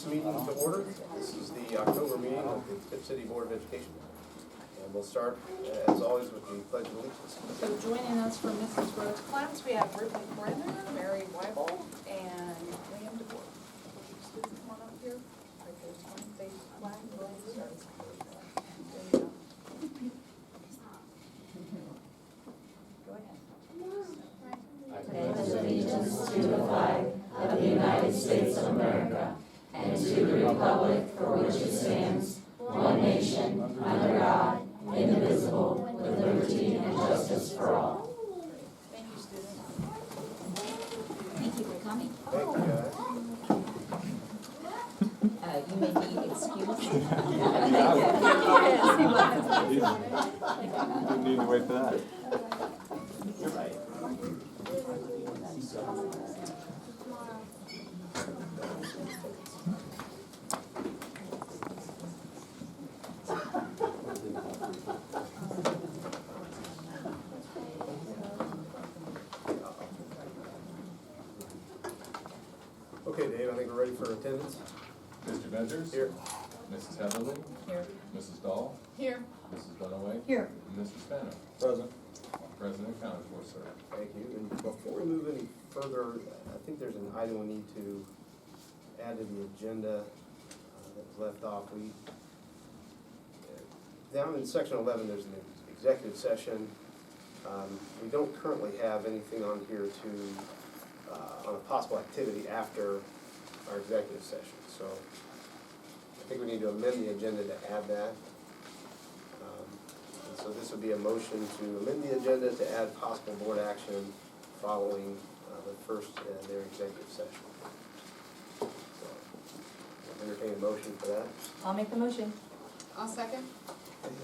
this meeting to order. This is the October meeting of the Tipp City Board of Education. And we'll start, as always, with the Pledge of Allegiance. So joining us from Mrs. Rhodes' class, we have Brittany Brenner, Mary Weibel, and William DeBoer. Would you students come on up here? Right there's one big flag, starts. There you go. Go ahead. Pledge allegiance to the flag of the United States of America and to the republic for which it stands, one nation, under God, indivisible, with liberty and justice for all. Thank you, students. Thank you for coming. Thank you, guys. You may be excused. Didn't need to wait for that. You're right. Okay, Dave, I think we're ready for attendance. Mr. Ventures? Here. Mrs. Heatherly? Here. Mrs. Dahl? Here. Mrs. Dunaway? Here. And Mr. Spano? Present. President accounted for, sir. Thank you. And before we move any further, I think there's an item we need to add to the agenda that was left off. Down in section 11, there's an executive session. We don't currently have anything on here on a possible activity after our executive session. So I think we need to amend the agenda to add that. And so this would be a motion to amend the agenda to add possible board action following the first their executive session. So I'll entertain a motion for that. I'll make the motion. I'll second.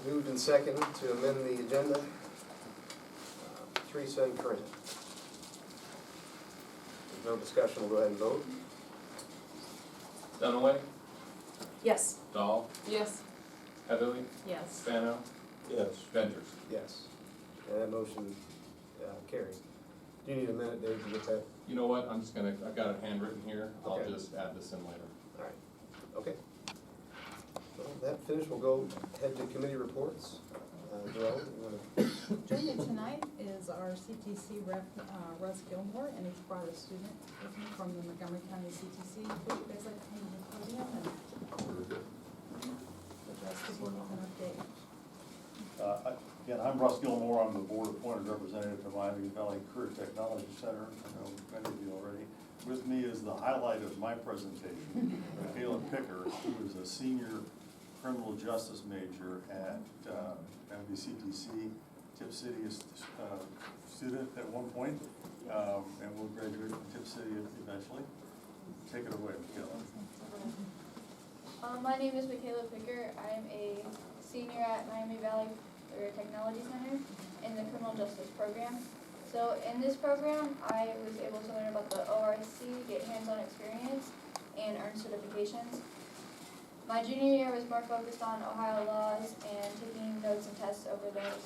Moved and second to amend the agenda. 3 cent print. There's no discussion, we'll go ahead and vote. Dunaway? Yes. Dahl? Yes. Heatherly? Yes. Spano? Yes. Ventures? Yes. And that motion carries. Do you need a minute, Dave, to get that? You know what, I've got it handwritten here. I'll Okay. just add this in later. All right. Okay. Well, that finished, we'll go head to committee reports. Joelle, you want to? Joining tonight is our CTC rep, Russ Gilmore, and he's brought a student with him from the Montgomery County CTC. Would you guys like to come to the podium and address the board with an update? Again, I'm Russ Gilmore. I'm the board-appointed representative to Miami Valley Career Technology Center. I know many of you already. With me is the highlight of my presentation, Michaela Picker, who is a senior criminal justice major at MVCTC, Tipp City student at one point, and will graduate from Tipp City eventually. Take it away, Michaela. My name is Michaela Picker. I'm a senior at Miami Valley Career Technology Center in the criminal justice program. So in this program, I was able to learn about the ORC, get hands-on experience, and earn certifications. My junior year was more focused on Ohio laws and taking notes and tests over those.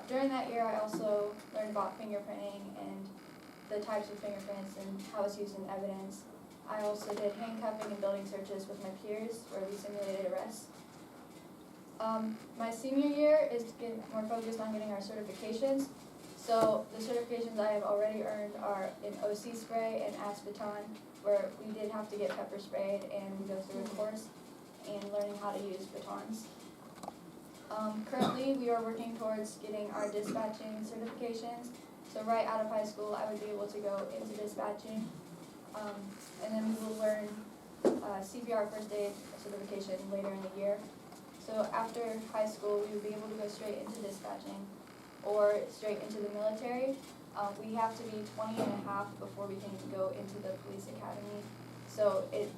During that year, I also learned about fingerprinting and the types of fingerprints and how it's used in evidence. I also did handcuffing and building searches with my peers where we simulated arrests. My senior year is more focused on getting our certifications. So the certifications I have already earned are in OC spray and aspeton, where we did have to get pepper sprayed and we go through a course and learning how to use batons. Currently, we are working towards getting our dispatching certifications. So right out of high school, I would be able to go into dispatching. And then we will learn CPR first aid certification later in the year. So after high school, we would be able to go straight into dispatching or straight into the military. We have to be 20 and a half before we can go into the police academy. So it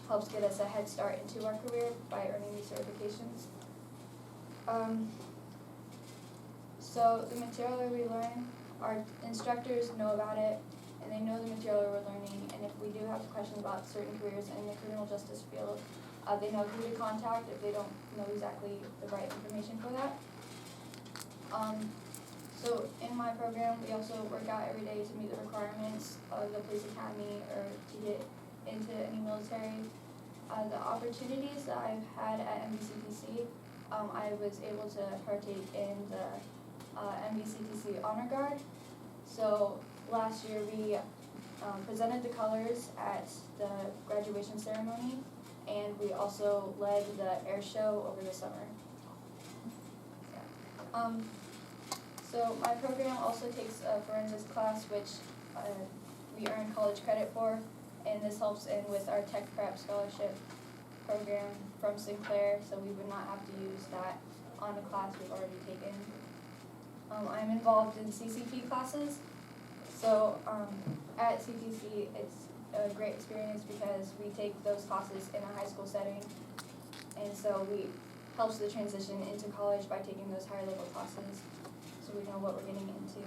helps get us a head start into our career by earning these certifications. So the material that we learn, our instructors know about it, and they know the material we're learning, and if we do have questions about certain careers in the criminal justice field, they know who to contact if they don't know exactly the right information for that. So in my program, we also work out every day to meet the requirements of the police academy or to get into any military. The opportunities that I've had at MVCTC, I was able to partake in the MVCTC Honor Guard. So last year we presented the colors at the graduation ceremony, and we also led the air show over the summer. Yeah. So my program also takes a forensics class, which we earn college credit for, and this helps in with our tech prep scholarship program from Sinclair, so we would not have to use that on a class we've already taken. I'm involved in CCT classes, so at CTC it's a great experience because we take those classes in a high school setting, and so we helps the transition into college by taking those higher level classes, so we know what we're getting into.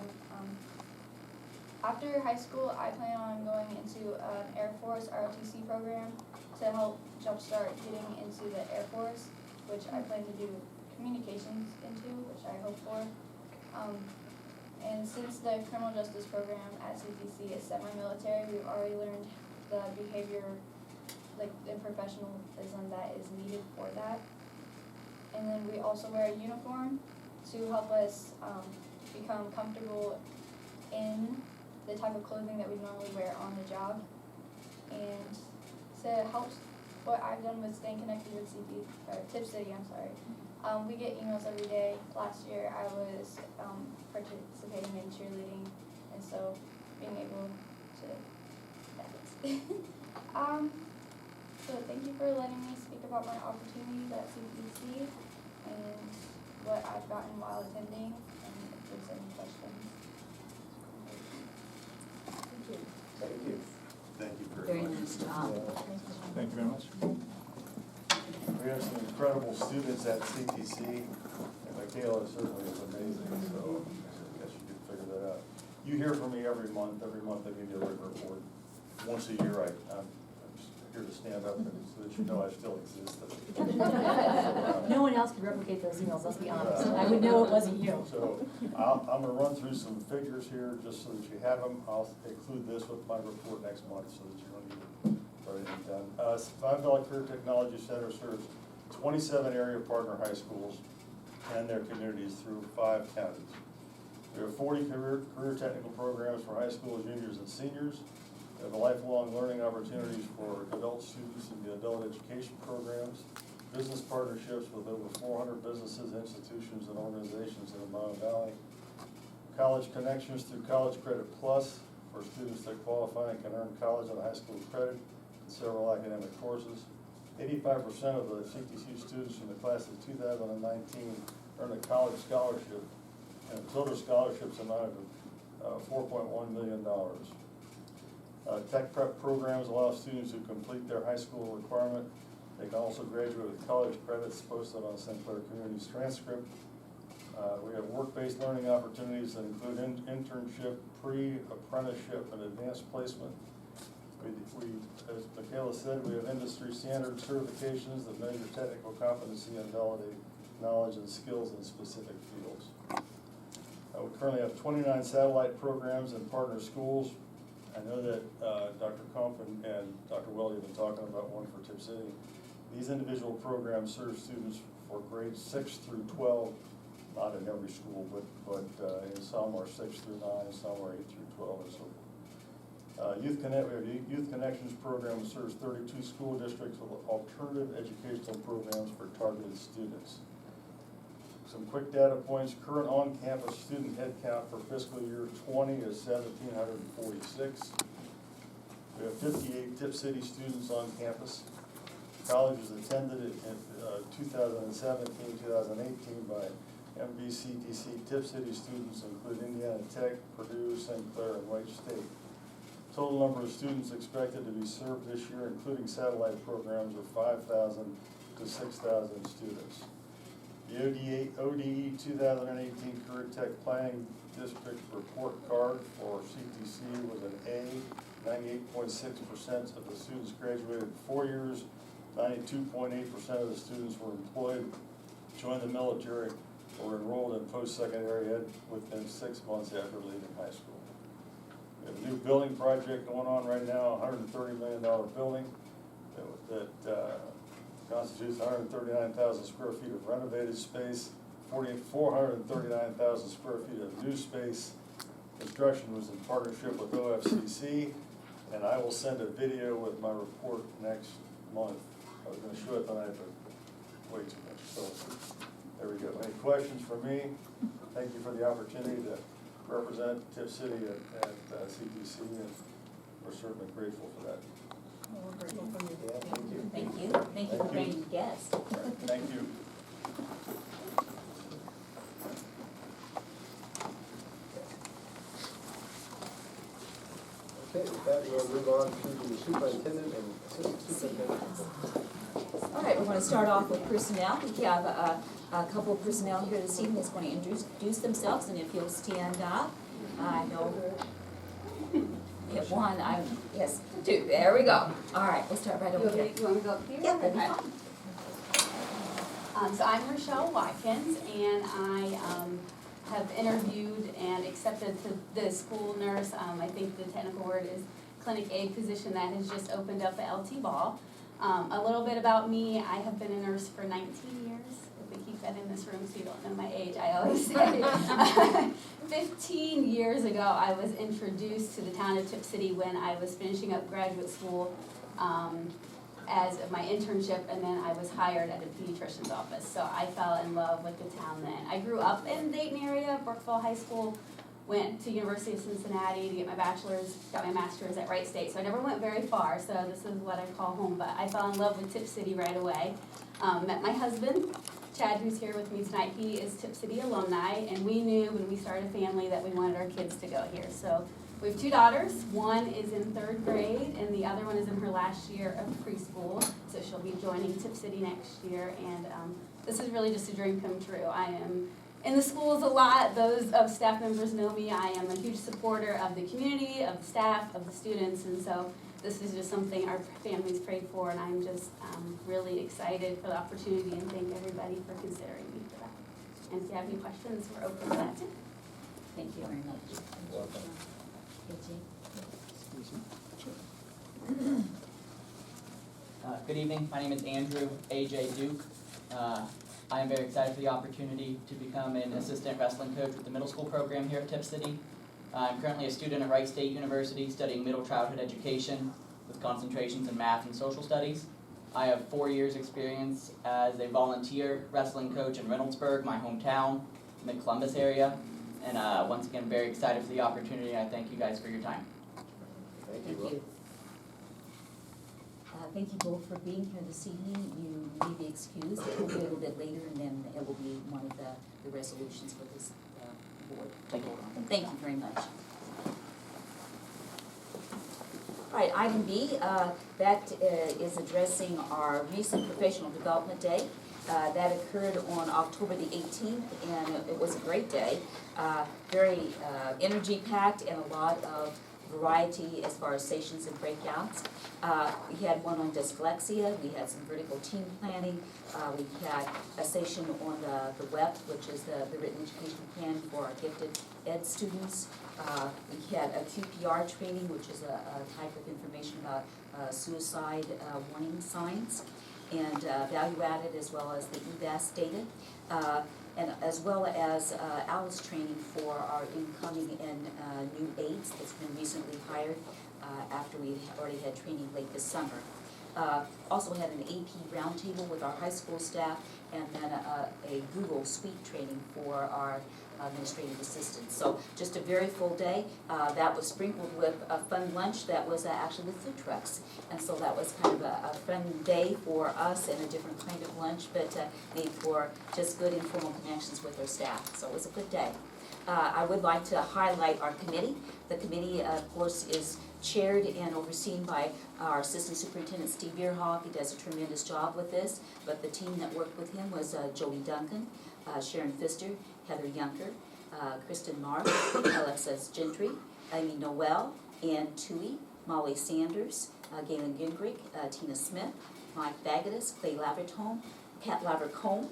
After high school, I plan on going into an Air Force ROTC program to help jumpstart getting into the Air Force, which I plan to do communications into, which I hope for. And since the criminal justice program at CTC is semi-military, we've already learned the behavior, like the professionalism that is needed for that. And then we also wear a uniform to help us become comfortable in the type of clothing that we normally wear on the job. And to help what I've done with staying connected with Tipp City, we get emails every day. Last year I was participating in cheerleading, and so being able to, so thank you for letting me speak about my opportunities at CTC and what I've gotten while attending, and if there's any questions. Thank you. Thank you Very very much. nice job. Thank you very much. We have some incredible students at CTC, and Michaela certainly is amazing, so I guess you can figure that out. You hear from me every month I give you a written report. Once a year, I'm just here to stand up and so that you know I still exist. No one else could replicate those emails, let's be honest. I would know it wasn't you. So I'm gonna run through some figures here just so that you have them. I'll include this with my report next month so that you don't need to write anything down. $5 Career Technology Center serves 27 area partner high schools and their communities through 5 counties. We have 40 career technical programs for high school juniors and seniors. We have lifelong learning opportunities for adult students in the adult education programs, business partnerships with over 400 businesses, institutions, and organizations in the Mountain Valley, college connections through College Credit Plus for students that qualify and can earn college and high school credit in several academic courses. 85% of the CTC students from the class of 2019 earned a college scholarship, and total scholarships amounted to $4.1 million. Tech prep programs allow students who complete their high school requirement. They can also graduate with college credits posted on Sinclair Community's transcript. We have work-based learning opportunities that include internship, pre-apprenticeship, and advanced placement. We, as Michaela said, we have industry standard certifications that measure technical competency and validate knowledge and skills in specific fields. We currently have 29 satellite programs in partner schools. I know that Dr. Kump and Dr. Weldy have been talking about one for Tipp City. These individual programs serve students for grades 6 through 12, not in every school, but in some are 6 through 9, some are 8 through 12, and so forth. We have Youth Connections program serves 32 school districts with alternative educational programs for targeted students. Some quick data points: current on-campus student headcount for fiscal year 20 is 1,746. We have 58 Tipp City students on campus. College was attended in 2017, 2018 by MVCTC Tipp City students include Indiana Tech, Purdue, Sinclair, and White State. Total number of students expected to be served this year, including satellite programs, of 5,000 to 6,000 students. The ODE 2018 Career Tech Planning District report card for CTC was an A. 98.6% of the students graduated in 4 years. 92.8% of the students were employed, joined the military, or enrolled in post-secondary ed within 6 months after leaving high school. We We have a new building project going on right now, $130 million building that constitutes 139,000 square feet of renovated space, 439,000 square feet of new space. Construction was in partnership with OFCC, and I will send a video with my report next month. I was gonna show it tonight, but way too much, so there we go. Any questions for me? Thank you for the opportunity to represent Tipp City at CPC, and we're certainly grateful for that. We're grateful for you. Yeah, thank you. Thank you. Thank you for bringing guests. Thank you. Okay, with that, we'll move on to the superintendent and assistant superintendent. All right, we're going to start off with personnel. We have a couple of personnel here this evening that's going to introduce themselves, and if you'll stand up, I know we have one, yes, two, there we go. All right, we'll start right over here. You want me to go up here? Yeah, that'd be Okay. fine. So I'm Rochelle Watkins, and I have interviewed and accepted the school nurse, I think the technical word is clinic aide position that has just opened up at LT Ball. A little bit about me, I have been a nurse for 19 years. If we keep that in this room so you don't know my age, I always say. 15 years ago, I was introduced to the town of Tipp City when I was finishing up graduate school as my internship, and then I was hired at a pediatrician's office. So I fell in love with the town then. I grew up in the Dayton area, Brookville High School, went to University of Cincinnati to get my bachelor's, got my master's at Wright State. So I never went very far, so this is what I call home. But I fell in love with Tipp City right away. Met my husband, Chad, who's here with me tonight. He is Tipp City alumni, and we knew when we started a family that we wanted our kids to go here. So we have two daughters. One is in 3rd grade, and the other one is in her last year of preschool. So she'll be joining Tipp City next year, and this is really just a dream come true. I am in the schools a lot. Those of staff members know me. I am a huge supporter of the community, of the staff, of the students, and so this is just something our families prayed for, and I'm just really excited for the opportunity, and thank everybody for considering me for that. And if you have any questions, we're open to that too. Thank you very much. Welcome. Good evening, my name is Andrew A.J. Duke. I am very excited for the opportunity to become an assistant wrestling coach with the middle school program here at Tipp City. I'm currently a student at Wright State University studying middle childhood education with concentrations in math and social studies. I have 4 years experience as a volunteer wrestling coach in Reynoldsburg, my hometown, in the Columbus area. And once again, very excited for the opportunity. I thank you guys for your time. Thank Thank you. you. Thank you both for being here this evening. You may be excused. It will be a little bit later, and then it will be one of the resolutions for this board. Thank you. Thank you very much. All right, item B, that is addressing our recent professional development day. That occurred on October the 18th, and it was a great day. Very energy-packed and a lot of variety as far as sessions and breakouts. We had one on dyslexia, we had some vertical team planning, we had a session on the WEP, which is the written education plan for our gifted ed students. We had a QPR training, which is a type of information about suicide warning signs, and value added, as well as the EVAS data. And as well as ALICE training for our incoming and new aides that's been recently hired after we already had training late this summer. Also had an AP roundtable with our high school staff, and then a Google Suite training for our administrative assistants. So just a very full day. That was sprinkled with a fun lunch that was actually with food trucks. And so that was kind of a fun day for us, and a different kind of lunch, but made for just good informal connections with our staff. So it was a good day. I would like to highlight our committee. The committee, of course, is chaired and overseen by our Assistant Superintendent Steve Bierhoff. He does a tremendous job with this, but the team that worked with him was Joey Duncan, Sharon Pfister, Heather Yunker, Kristen Mark, Alexis Gentry, Amy Noel, Ann Toohey, Molly Sanders, Galen Gingrich, Tina Smith, Mike Bagadas, Clay Lavertone, Pat Laver-Combe,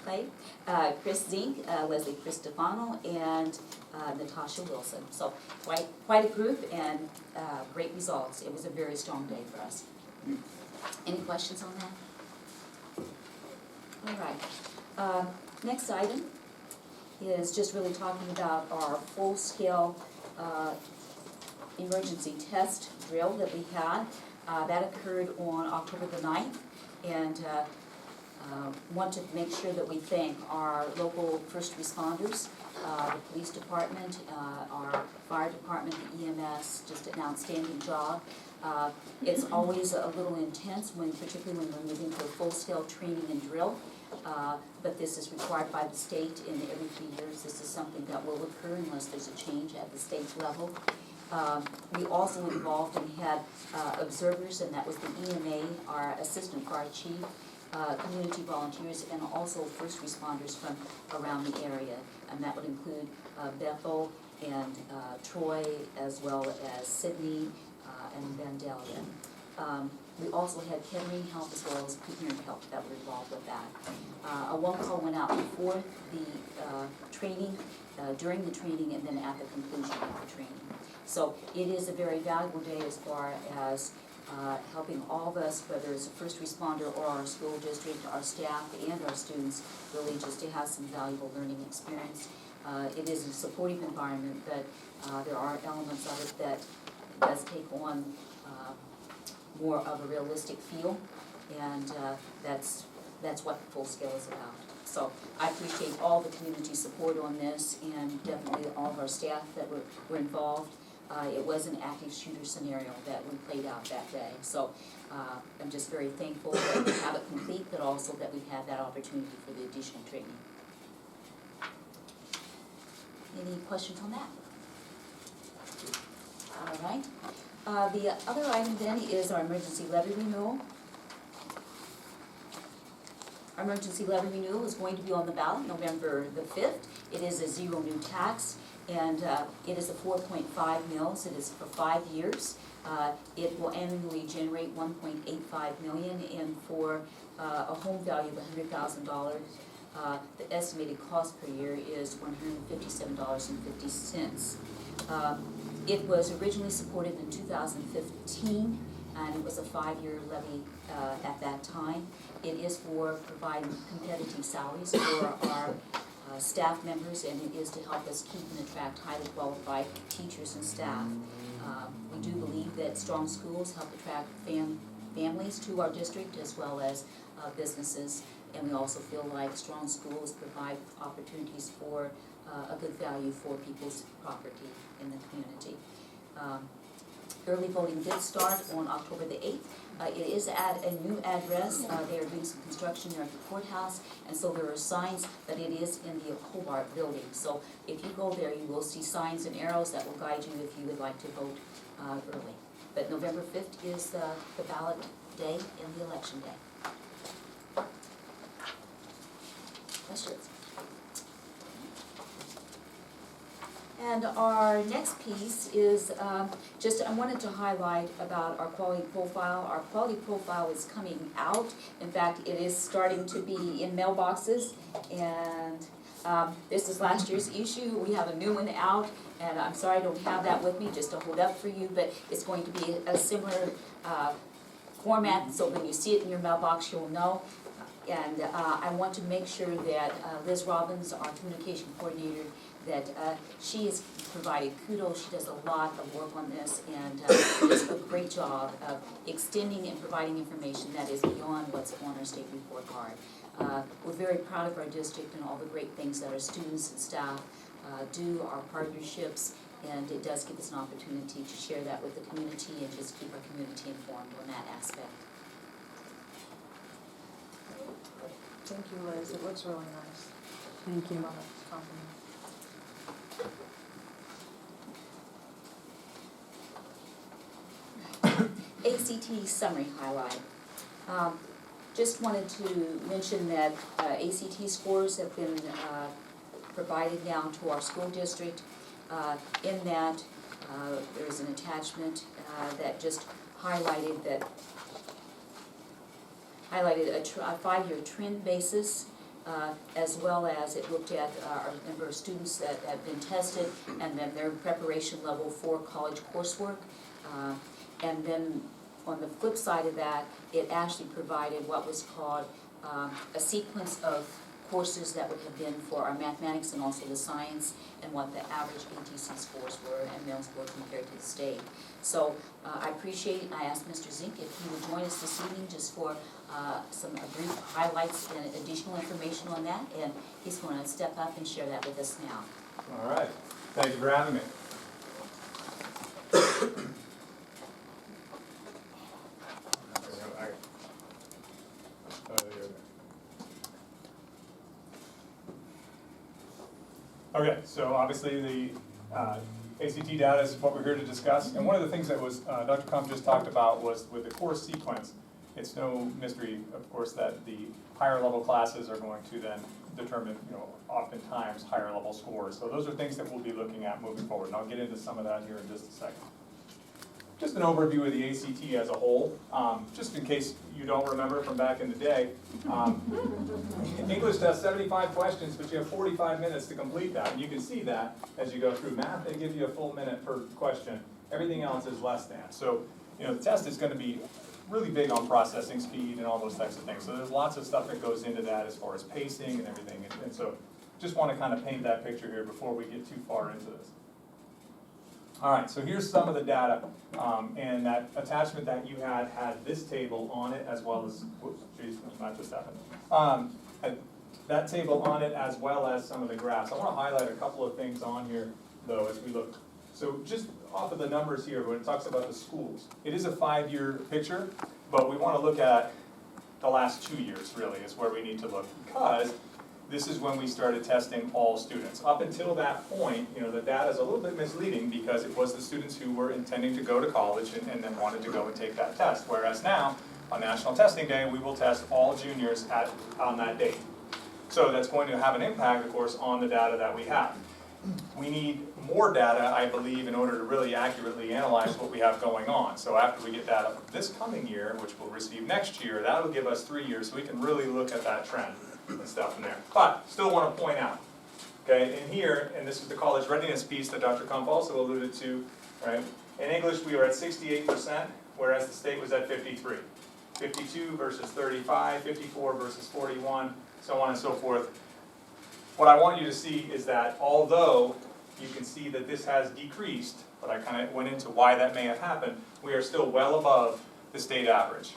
Clay, Chris Zink, Leslie Cristofano, and Natasha Wilson. So quite a group and great results. It was a very strong day for us. Any questions on that? All right. Next item is just really talking about our full-scale emergency test drill that we had. That occurred on October the 9th, and want to make sure that we thank our local first responders, the police department, our fire department, the EMS, just an outstanding job. It's always a little intense, particularly when we're moving to a full-scale training and drill, but this is required by the state, and every 3 years this is something that will occur unless there's a change at the state level. We also involved and had observers, and that was the EMA, our assistant fire chief, community volunteers, and also first responders from around the area. And that would include Bethel and Troy, as well as Sydney and Vandalia. We also had Kettering help as well as Pickering help that were involved with that. A one call went out before the training, during the training, and then at the conclusion of the training. So it is a very valuable day as far as helping all of us, whether it's a first responder or our school district, our staff, and our students, really just to have some valuable learning experience. It is a supportive environment, but there are elements of it that does take on more of a realistic feel, and that's what full scale is about. So I appreciate all the community support on this, and definitely all of our staff that were involved. It was an active shooter scenario that we played out that day. So I'm just very thankful that we have it complete, but also that we've had that opportunity for the additional training. Any questions on that? All right. The other item then is our emergency levy renewal. Our emergency levy renewal is going to be on the ballot November the 5th. It is a zero new tax, and it is a 4.5 mils. It is for 5 years. It will annually generate $1.85 million, and for a home value of $100,000, the estimated cost per year is $157.50. It was originally supported in 2015, and it was a 5-year levy at that time. It is for providing competitive salaries for our staff members, and it is to help us keep and attract highly qualified teachers and staff. We do believe that strong schools help attract families to our district as well as businesses, and we also feel like strong schools provide opportunities for a good value for people's property in the community. Early voting did start on October the 8th. It is at a new address. They are doing some construction there at the courthouse, and so there are signs that it is in the Hobart building. So if you go there, you will see signs and arrows that will guide you if you would like to vote early. But November 5th is the ballot day and the election day. Questions? And our next piece is I wanted to highlight about our quality profile. Our quality profile is coming out. In fact, it is starting to be in mailboxes, and this is last year's issue. We have a new one out, and I'm sorry I don't have that with me just to hold up for you, but it's going to be a similar format, so when you see it in your mailbox, you'll know. And I want to make sure that Liz Robbins, our communication coordinator, that she has provided kudos. She does a lot of work on this, and does a great job of extending and providing information that is beyond what's on our state report card. We're very proud of our district and all the great things that our students and staff do, our partnerships, and it does give us an opportunity to share that with the community and just keep our community informed on that aspect. Thank you, Liz. It looks really nice. Thank you. Love it. Compliment. ACT summary highlight. Just wanted to mention that ACT scores have been provided now to our school district. In that, there's an attachment that just highlighted that highlighted a 5-year trend basis, as well as it looked at our number of students that have been tested and then their preparation level for college coursework. And then on the flip side of that, it actually provided what was called a sequence of courses that would have been for our mathematics and also the science, and what the average ATC scores were and middle score compared to the state. So I appreciate it. I asked Mr. Zink if he would join us this evening just for some brief highlights and additional information on that, and he's going to step up and share that with us now. All right, thank you for having me. Okay, so obviously the ACT data is what we're here to discuss, and one of the things that was Dr. Kump just talked about was with the course sequence. It's no mystery, of course, that the higher level classes are going to then determine, oftentimes higher level scores. So those are things that we'll be looking at moving forward, and I'll get into some of that here in just a second. Just an overview of the ACT as a whole, just in case you don't remember from back in the day. English has 75 questions, but you have 45 minutes to complete that, and you can see that as you go through. Math, they give you a full minute per question. Everything else is less than. So, the test is going to be really big on processing speed and all those types of things. So there's lots of stuff that goes into that as far as pacing and everything. And so just want to kind of paint that picture here before we get too far into this. All right, so here's some of the data, and that attachment that you had this table on it, as well as, whoops, geez, that just happened. That table on it, as well as some of the graphs. I want to highlight a couple of things on here, though, as we look. So just off of the numbers here, when it talks about the schools, it is a 5-year picture, but we want to look at the last 2 years, really, is where we need to look, because this is when we started testing all students. Up until that point, the data is a little bit misleading because it was the students who were intending to go to college and then wanted to go and take that test. Whereas now, on National Testing Day, we will test all juniors on that date. So that's going to have an impact, of course, on the data that we have. We need more data, I believe, in order to really accurately analyze what we have going on. So after we get data from this coming year, which we'll receive next year, that'll give us 3 years so we can really look at that trend and stuff in there. But still want to point out, okay, in here, and this is the college readiness piece that Dr. Kump also alluded to, right? In English, we were at 68%, whereas the state was at 53. 52 versus 35, 54 versus 41, so on and so forth. What I want you to see is that although you can see that this has decreased, but I kind of went into why that may have happened, we are still well above the state average.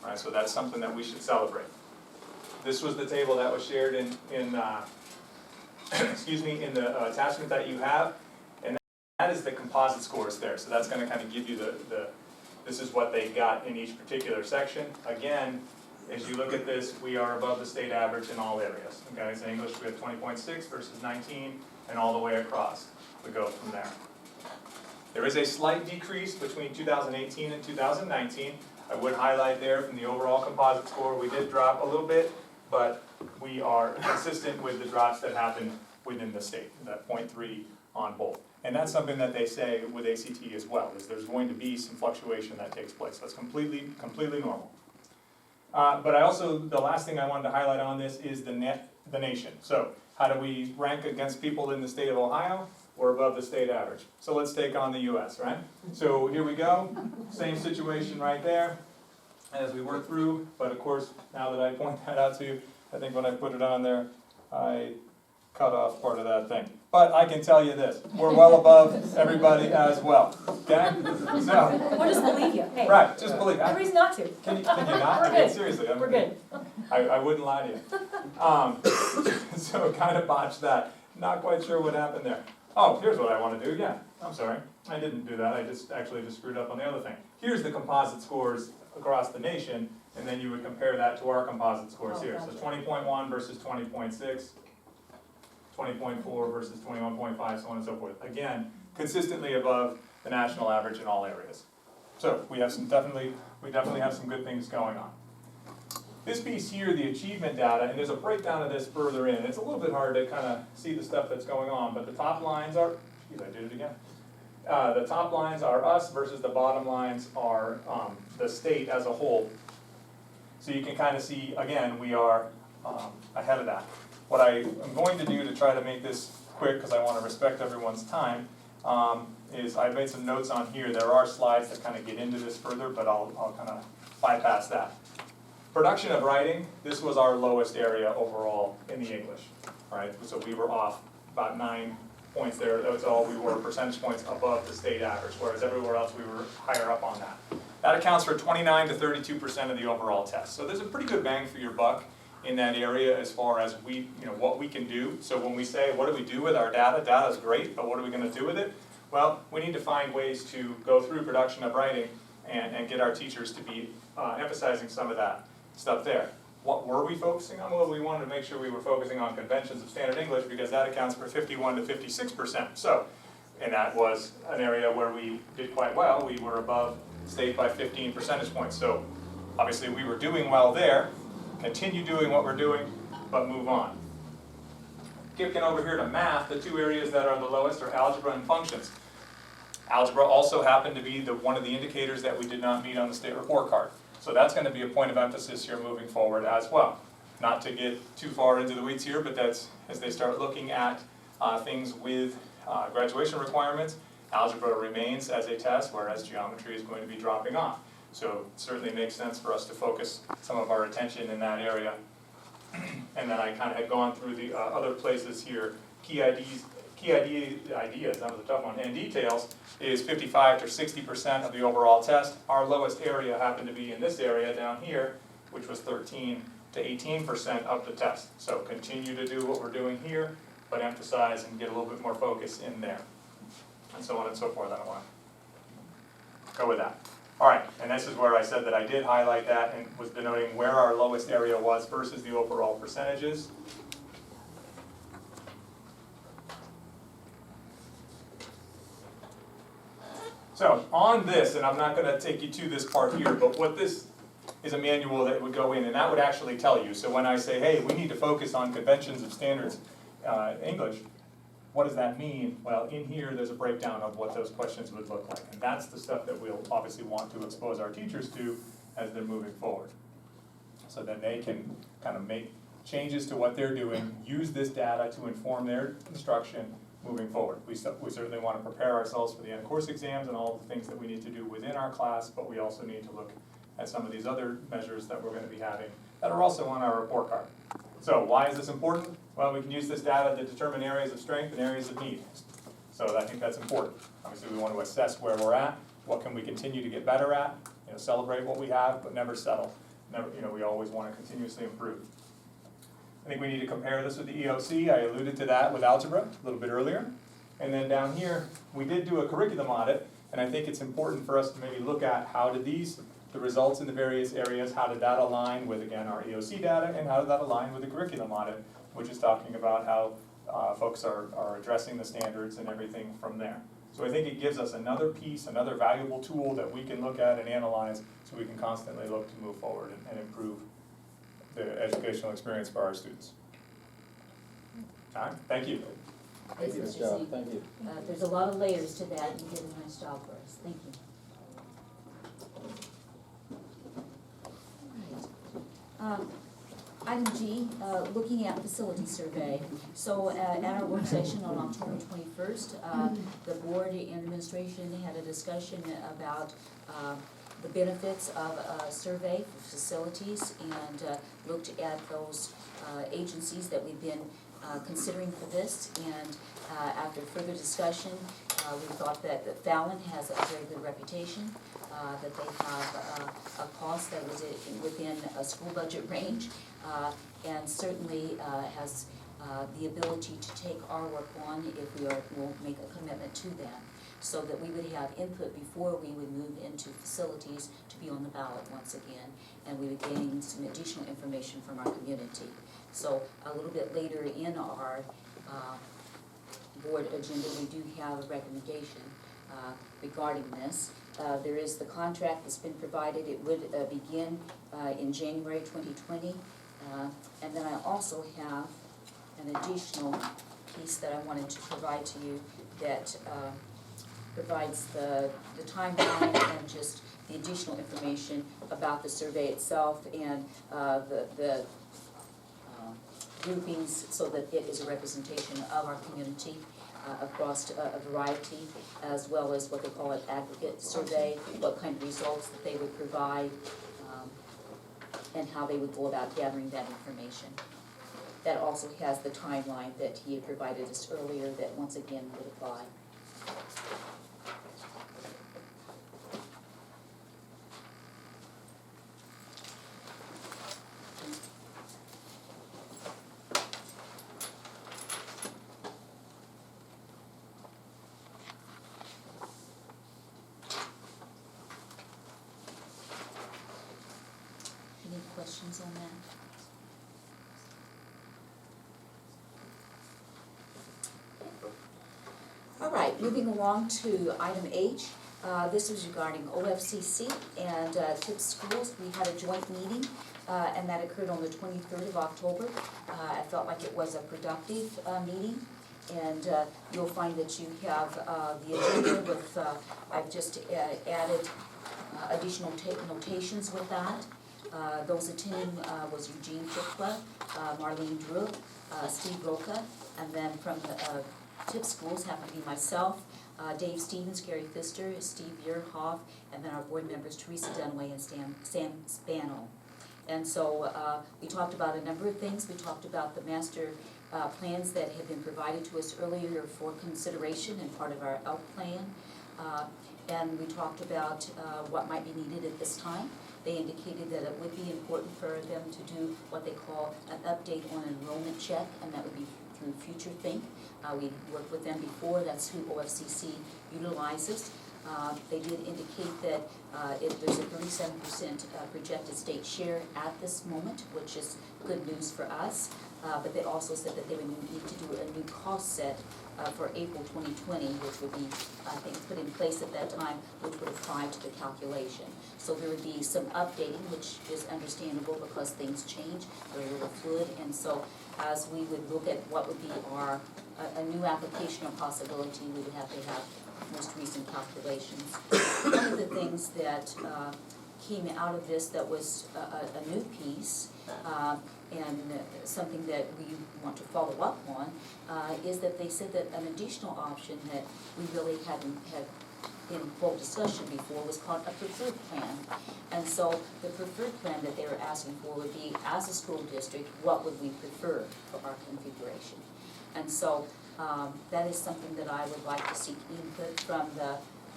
Right? So that's something that we should celebrate. This was the table that was shared in excuse me, in the attachment that you have, and that is the composite scores there. So that's going to kind of give you this is what they got in each particular section. Again, as you look at this, we are above the state average in all areas. Okay, so English we have 20.6 versus 19, and all the way across we go from there. There is a slight decrease between 2018 and 2019. I would highlight there from the overall composite score, we did drop a little bit, but we are consistent with the drops that happened within the state, that 0.3 on both. And that's something that they say with ACT as well, is there's going to be some fluctuation that takes place. That's completely normal. But the last thing I wanted to highlight on this is the nation. So how do we rank against people in the state of Ohio? We're above the state average. So let's take on the US, right? So here we go, same situation right there as we work through, but of course, now that I point that out to you, I think when I put it on there, I cut off part of that thing. But I can tell you this, we're well above everybody as well, okay? So, We'll just believe you. Hey. right, just believe. No reason not to. Can you not? We're I mean, good. seriously. We're good. I wouldn't lie to you. So kind of botched that. Not quite sure what happened there. Oh, here's what I want to do. Yeah, I'm sorry. I didn't do that. I just screwed up on the other thing. Here's the composite scores across the nation, and then you would compare that to our composite scores here. So 20.1 versus 20.6, 20.4 versus 21.5, so on and so forth. Again, consistently above the national average in all areas. So we definitely have some good things going on. This piece here, the achievement data, and there's a breakdown of this further in. It's a little bit hard to kind of see the stuff that's going on, but the top lines are, geez, I did it again. The top lines are us versus the bottom lines are the state as a whole. So you can kind of see, again, we are ahead of that. What I am going to do to try to make this quick, because I want to respect everyone's time, is I made some notes on here. There are slides that kind of get into this further, but I'll kind of bypass that. Production of writing, this was our lowest area overall in the English, right? So we were off about 9 points there. That was all we were, percentage points above the state average, whereas everywhere else we were higher up on that. That accounts for 29 to 32% of the overall test. So there's a pretty good bang for your buck in that area as far as what we can do. So when we say, what do we do with our data? Data is great, but what are we going to do with it? Well, we need to find ways to go through production of writing and get our teachers to be emphasizing some of that stuff there. What were we focusing on? Well, we wanted to make sure we were focusing on conventions of standard English because that accounts for 51 to 56%. So, and that was an area where we did quite well. We were above state by 15 percentage points. So obviously we were doing well there. Continue doing what we're doing, but move on. Skipping over here to math, the two areas that are the lowest are algebra and functions. Algebra also happened to be one of the indicators that we did not meet on the state report card. So that's going to be a point of emphasis here moving forward as well. Not to get too far into the weeds here, but that's as they start looking at things with graduation requirements, algebra remains as a test, whereas geometry is going to be dropping off. So it certainly makes sense for us to focus some of our attention in that area. And then I kind of had gone through the other places here. Key ideas, that was a tough one, and details is 55 to 60% of the overall test. Our lowest area happened to be in this area down here, which was 13 to 18% of the test. So continue to do what we're doing here, but emphasize and get a little bit more focus in there. And so on and so forth. I don't want to go with that. All right, and this is where I said that I did highlight that and was denoting where our lowest area was versus the overall percentages. So on this, and I'm not going to take you to this part here, but what this is a manual that would go in, and that would actually tell you. So when I say, hey, we need to focus on conventions of standards English, what does that mean? Well, in here, there's a breakdown of what those questions would look like. And that's the stuff that we'll obviously want to expose our teachers to as they're moving forward. So then they can kind of make changes to what they're doing, use this data to inform their instruction moving forward. We certainly want to prepare ourselves for the end course exams and all the things that we need to do within our class, but we also need to look at some of these other measures that we're going to be having that are also on our report card. So why is this important? Well, we can use this data to determine areas of strength and areas of need. So I think that's important. Obviously, we want to assess where we're at, what can we continue to get better at, celebrate what we have, but never settle. Never, we always want to continuously improve. I think we need to compare this with the EOC. I alluded to that with algebra a little bit earlier. And then down here, we did do a curriculum audit, and I think it's important for us to maybe look at how did the results in the various areas, how did that align with, again, our EOC data, and how did that align with the curriculum audit, which is talking about how folks are addressing the standards and everything from there. So I think it gives us another piece, another valuable tool that we can look at and analyze so we can constantly look to move forward and improve the educational experience for our students. All right, thank you. Thank you, Mr. Z. Thank you. There's a lot of layers to that, and you did a nice job for us. Thank you. All right. Item G, looking at facility survey. So at our work session on October 21st, the board and administration had a discussion about the benefits of a survey for facilities and looked at those agencies that we've been considering for this. And after further discussion, we thought that Fallon has a very good reputation, that they have a cost that was within a school budget range, and certainly has the ability to take our work on if we'll make a commitment to that, so that we would have input before we would move into facilities to be on the ballot once again, and we would gain some additional information from our community. So a little bit later in our board agenda, we do have a recommendation regarding this. There is the contract that's been provided. It would begin in January 2020. And then I also have an additional piece that I wanted to provide to you that provides the timeline and just the additional information about the survey itself and the groupings so that it is a representation of our community across a variety, as well as what they call an aggregate survey, what kind of results that they would provide, and how they would go about gathering that information. That also has the timeline that he had provided us earlier that once again would apply. Any questions on that? All right, moving along to item H. This is regarding OFCC and Tipp Schools. We had a joint meeting, and that occurred on the 23rd of October. I felt like it was a productive meeting, and you'll find that you have the agenda with, I've just added additional notations with that. Those attending was Eugene Tipp, Marlene Drew, Steve Roca, and then from the Tipp Schools happened to be myself, Dave Stevens, Gary Pfister, Steve Bierhoff, and then our board members Teresa Dunaway and Sam Spano. And so we talked about a number of things. We talked about the master plans that had been provided to us earlier for consideration and part of our ELK plan. And we talked about what might be needed at this time. They indicated that it would be important for them to do what they call an update on enrollment check, and that would be through Future Think. We worked with them before, that's who OFCC utilizes. They did indicate that there's a 37% projected state share at this moment, which is good news for us. But they also said that they would need to do a new cost set for April 2020, which would be, I think, put in place at that time, which would apply to the calculation. So there would be some updating, which is understandable because things change, they're a little fluid, and so as we would look at what would be a new application or possibility, we would have to have most recent calculations. One of the things that came out of this that was a new piece, and something that we want to follow up on, is that they said that an additional option that we really hadn't had in full discussion before was called a preferred plan. And so the preferred plan that they were asking for would be, as a school district, what would we prefer for our configuration? And so that is something that I would like to seek input from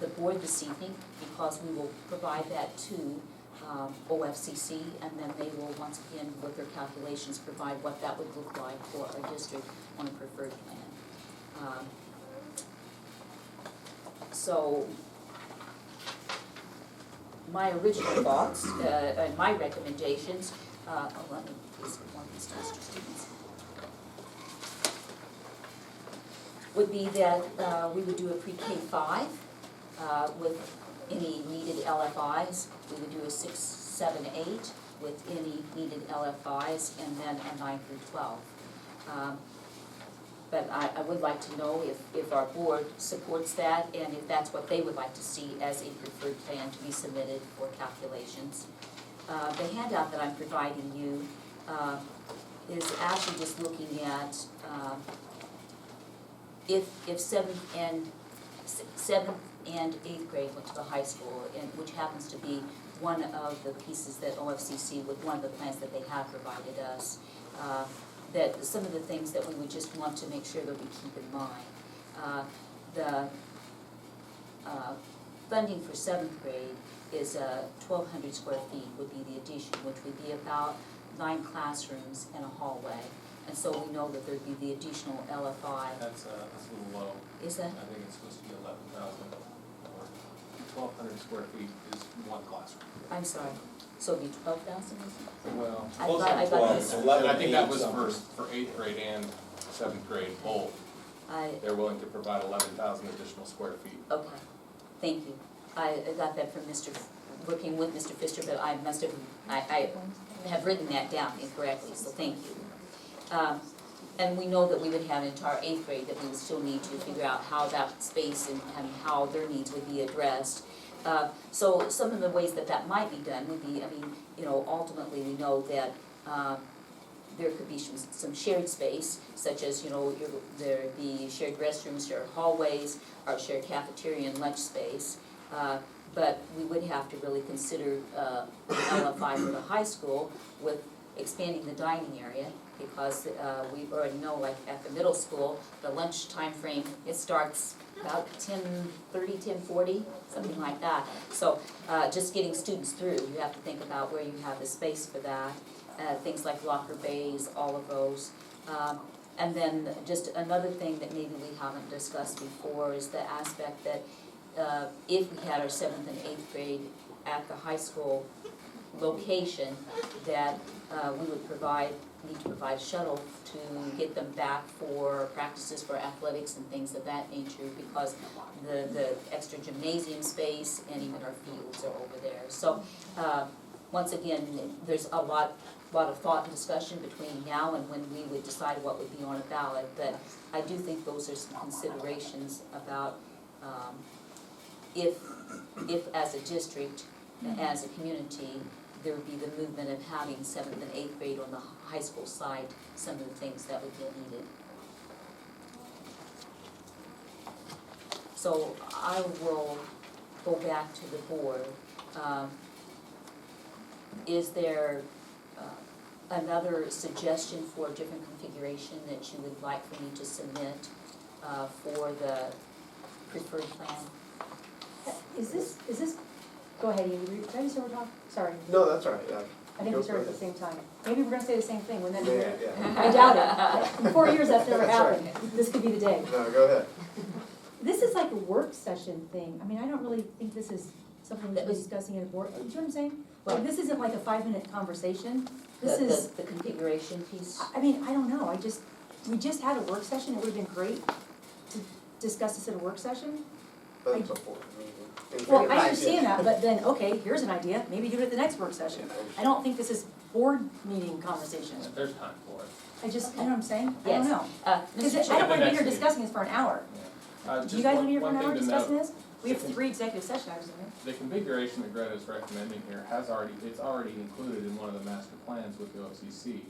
the board this evening, because we will provide that to OFCC, and then they will once again, with their calculations, provide what that would look like for our district on a preferred plan. So my original thoughts and my recommendations, let me please one of these to Mr. Stevens, would be that we would do a pre-K 5 with any needed LFIs. We would do a 6, 7, 8 with any needed LFIs, and then a 9 through 12. But I would like to know if our board supports that, and if that's what they would like to see as a preferred plan to be submitted for calculations. The handout that I'm providing you is actually just looking at if 7th and 8th grade went to the high school, and which happens to be one of the pieces that OFCC, with one of the plans that they have provided us, that some of the things that we would just want to make sure that we keep in mind. The funding for 7th grade is 1,200 square feet would be the addition, which would be about 9 classrooms and a hallway. And so we know that there'd be the additional LFI. That's a little low. Is that? I think it's supposed to be 11,000. 1,200 square feet is one classroom. I'm sorry, so it'd be 12,000? Well, I got this. and I think that was for 8th grade and 7th grade both. They're willing to provide 11,000 additional square feet. Okay, thank you. I got that from working with Mr. Pfister, but I must have, I have written that down incorrectly, so thank you. And we know that we would have into our 8th grade that we would still need to figure out how that space and how their needs would be addressed. So some of the ways that that might be done would be, I mean, you know, ultimately we know that there could be some shared space, such as, you know, there'd be shared restrooms, shared hallways, or shared cafeteria and lunch space. But we would have to really consider LFI for the high school with expanding the dining area, because we already know, like at the middle school, the lunch time frame, it starts about 10:30, 10:40, something like that. So just getting students through, you have to think about where you have the space for that. Things like locker bays, all of those. And then just another thing that maybe we haven't discussed before is the aspect that if we had our 7th and 8th grade at the high school location, that we would need to provide shuttle to get them back for practices for athletics and things of that nature, because the extra gymnasium space and even our fields are over there. So once again, there's a lot of thought and discussion between now and when we would decide what would be on a ballot, but I do think those are some considerations about if as a district, as a community, there would be the movement of having 7th and 8th grade on the high school side, some of the things that would be needed. So I will go back to the board. Is there another suggestion for a different configuration that you would like for me to submit for the preferred plan? Is this, go ahead, Amy, did I just overtalk? Sorry. No, that's all right, I think we started at the same time. Maybe we're gonna say the same thing, wouldn't that be great? Yeah. I doubt it. In 4 years, that's never That's right. happened. This could be the day. No, go ahead. This is like a work session thing. I mean, I don't really think this is something that we're discussing in a board, do you know what I'm saying? Like, this isn't like a 5-minute conversation. This is, The configuration piece? I mean, I don't know, we just had a work session. It would've been great to discuss this at a work session. But before. Well, I understand that, but then, okay, here's an idea, maybe do it at the next work session. I don't think this is board meeting conversation. There's time for it. I just, you know what I'm saying? I Yes. don't know. Because Mr. I Chair, don't wanna be next here meeting. discussing this for an hour. Do Just you guys one- wanna be here for an one hour thing to discussing note. this? We have 3 executive session items in here. The configuration that Greta is recommending here it's already included in one of the master plans with the OCC.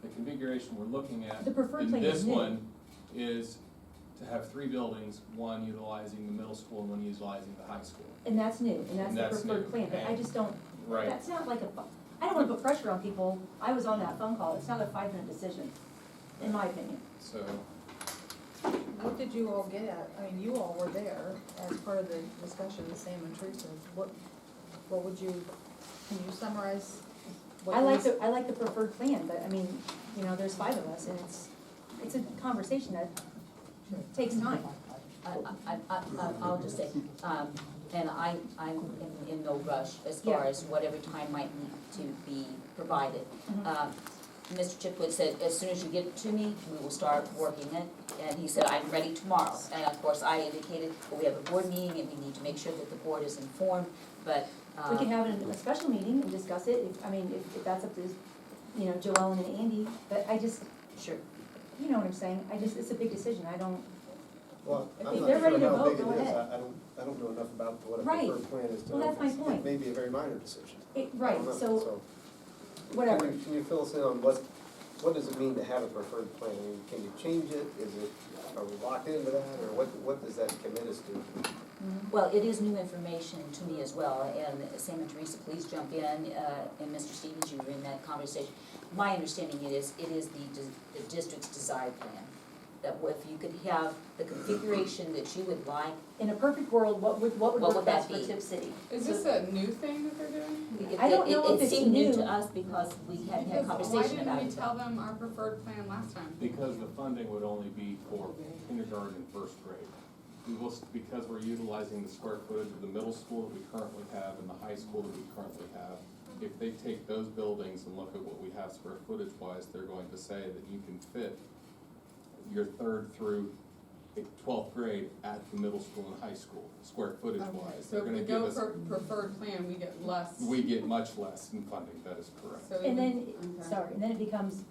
The configuration we're looking at The preferred in plan is this new. one is to have 3 buildings, one utilizing the middle school and one utilizing the high school. And that's new, and that's And the that's preferred new. plan, but I And- just don't, Right. that's not like I don't wanna put pressure on people. I was on that phone call. It's not a 5-minute decision, in my opinion. So, What did you all get at? I mean, you all were there as part of the discussion, Sam and Teresa. What would you, can you summarize? what I like these- the preferred plan, but I mean, you know, there's 5 of us, and it's a conversation that takes time. I'll just say, and I'm in no rush as far Yeah. as whatever time might need to be provided. Mhm. Mr. Chipwood said, as soon as you get it to me, we will start working it, and he said, I'm ready tomorrow. And of course, I indicated, well, we have a board meeting, and we need to make sure that the board is informed, but, We can have a special meeting and discuss it, if that's up to, you know, Joellen and Andy, but I just, sure. you know what I'm saying, it's a big decision, I don't, Well, If I'm not they're ready sure to how vote, big go it is. ahead. I don't know enough about what a Right. preferred plan is to. Well, that's my point. It may be a very minor decision. I right, don't know. so, whatever. Can you fill us in on what does it mean to have a preferred plan? I mean, can you change it? Are we locked into that, or what does that commit us to? Well, it is new information to me as well, and Sam and Teresa, please jump in, and Mr. Stevens, you were in that conversation. My understanding is the district's design plan, that if you could have the configuration that you would like. In a perfect world, what would What work would best that for be? Tip City? Is this a new thing that they're doing? I don't know if It it's seemed new new. to us because we hadn't had a Because conversation about why it. didn't we tell them our preferred plan last time? because the funding would only be for kindergarten and 1st grade. Because we're utilizing the square footage of the middle school that we currently have and the high school that we currently have, if they take those buildings and look at what we have square footage wise, they're going to say that you can fit your 3rd through 12th grade at the middle school and high school, square footage wise. So They're if we gonna give go us, for preferred plan, we get less. we get much less in funding, that is correct. So And then, okay. sorry, and then it becomes,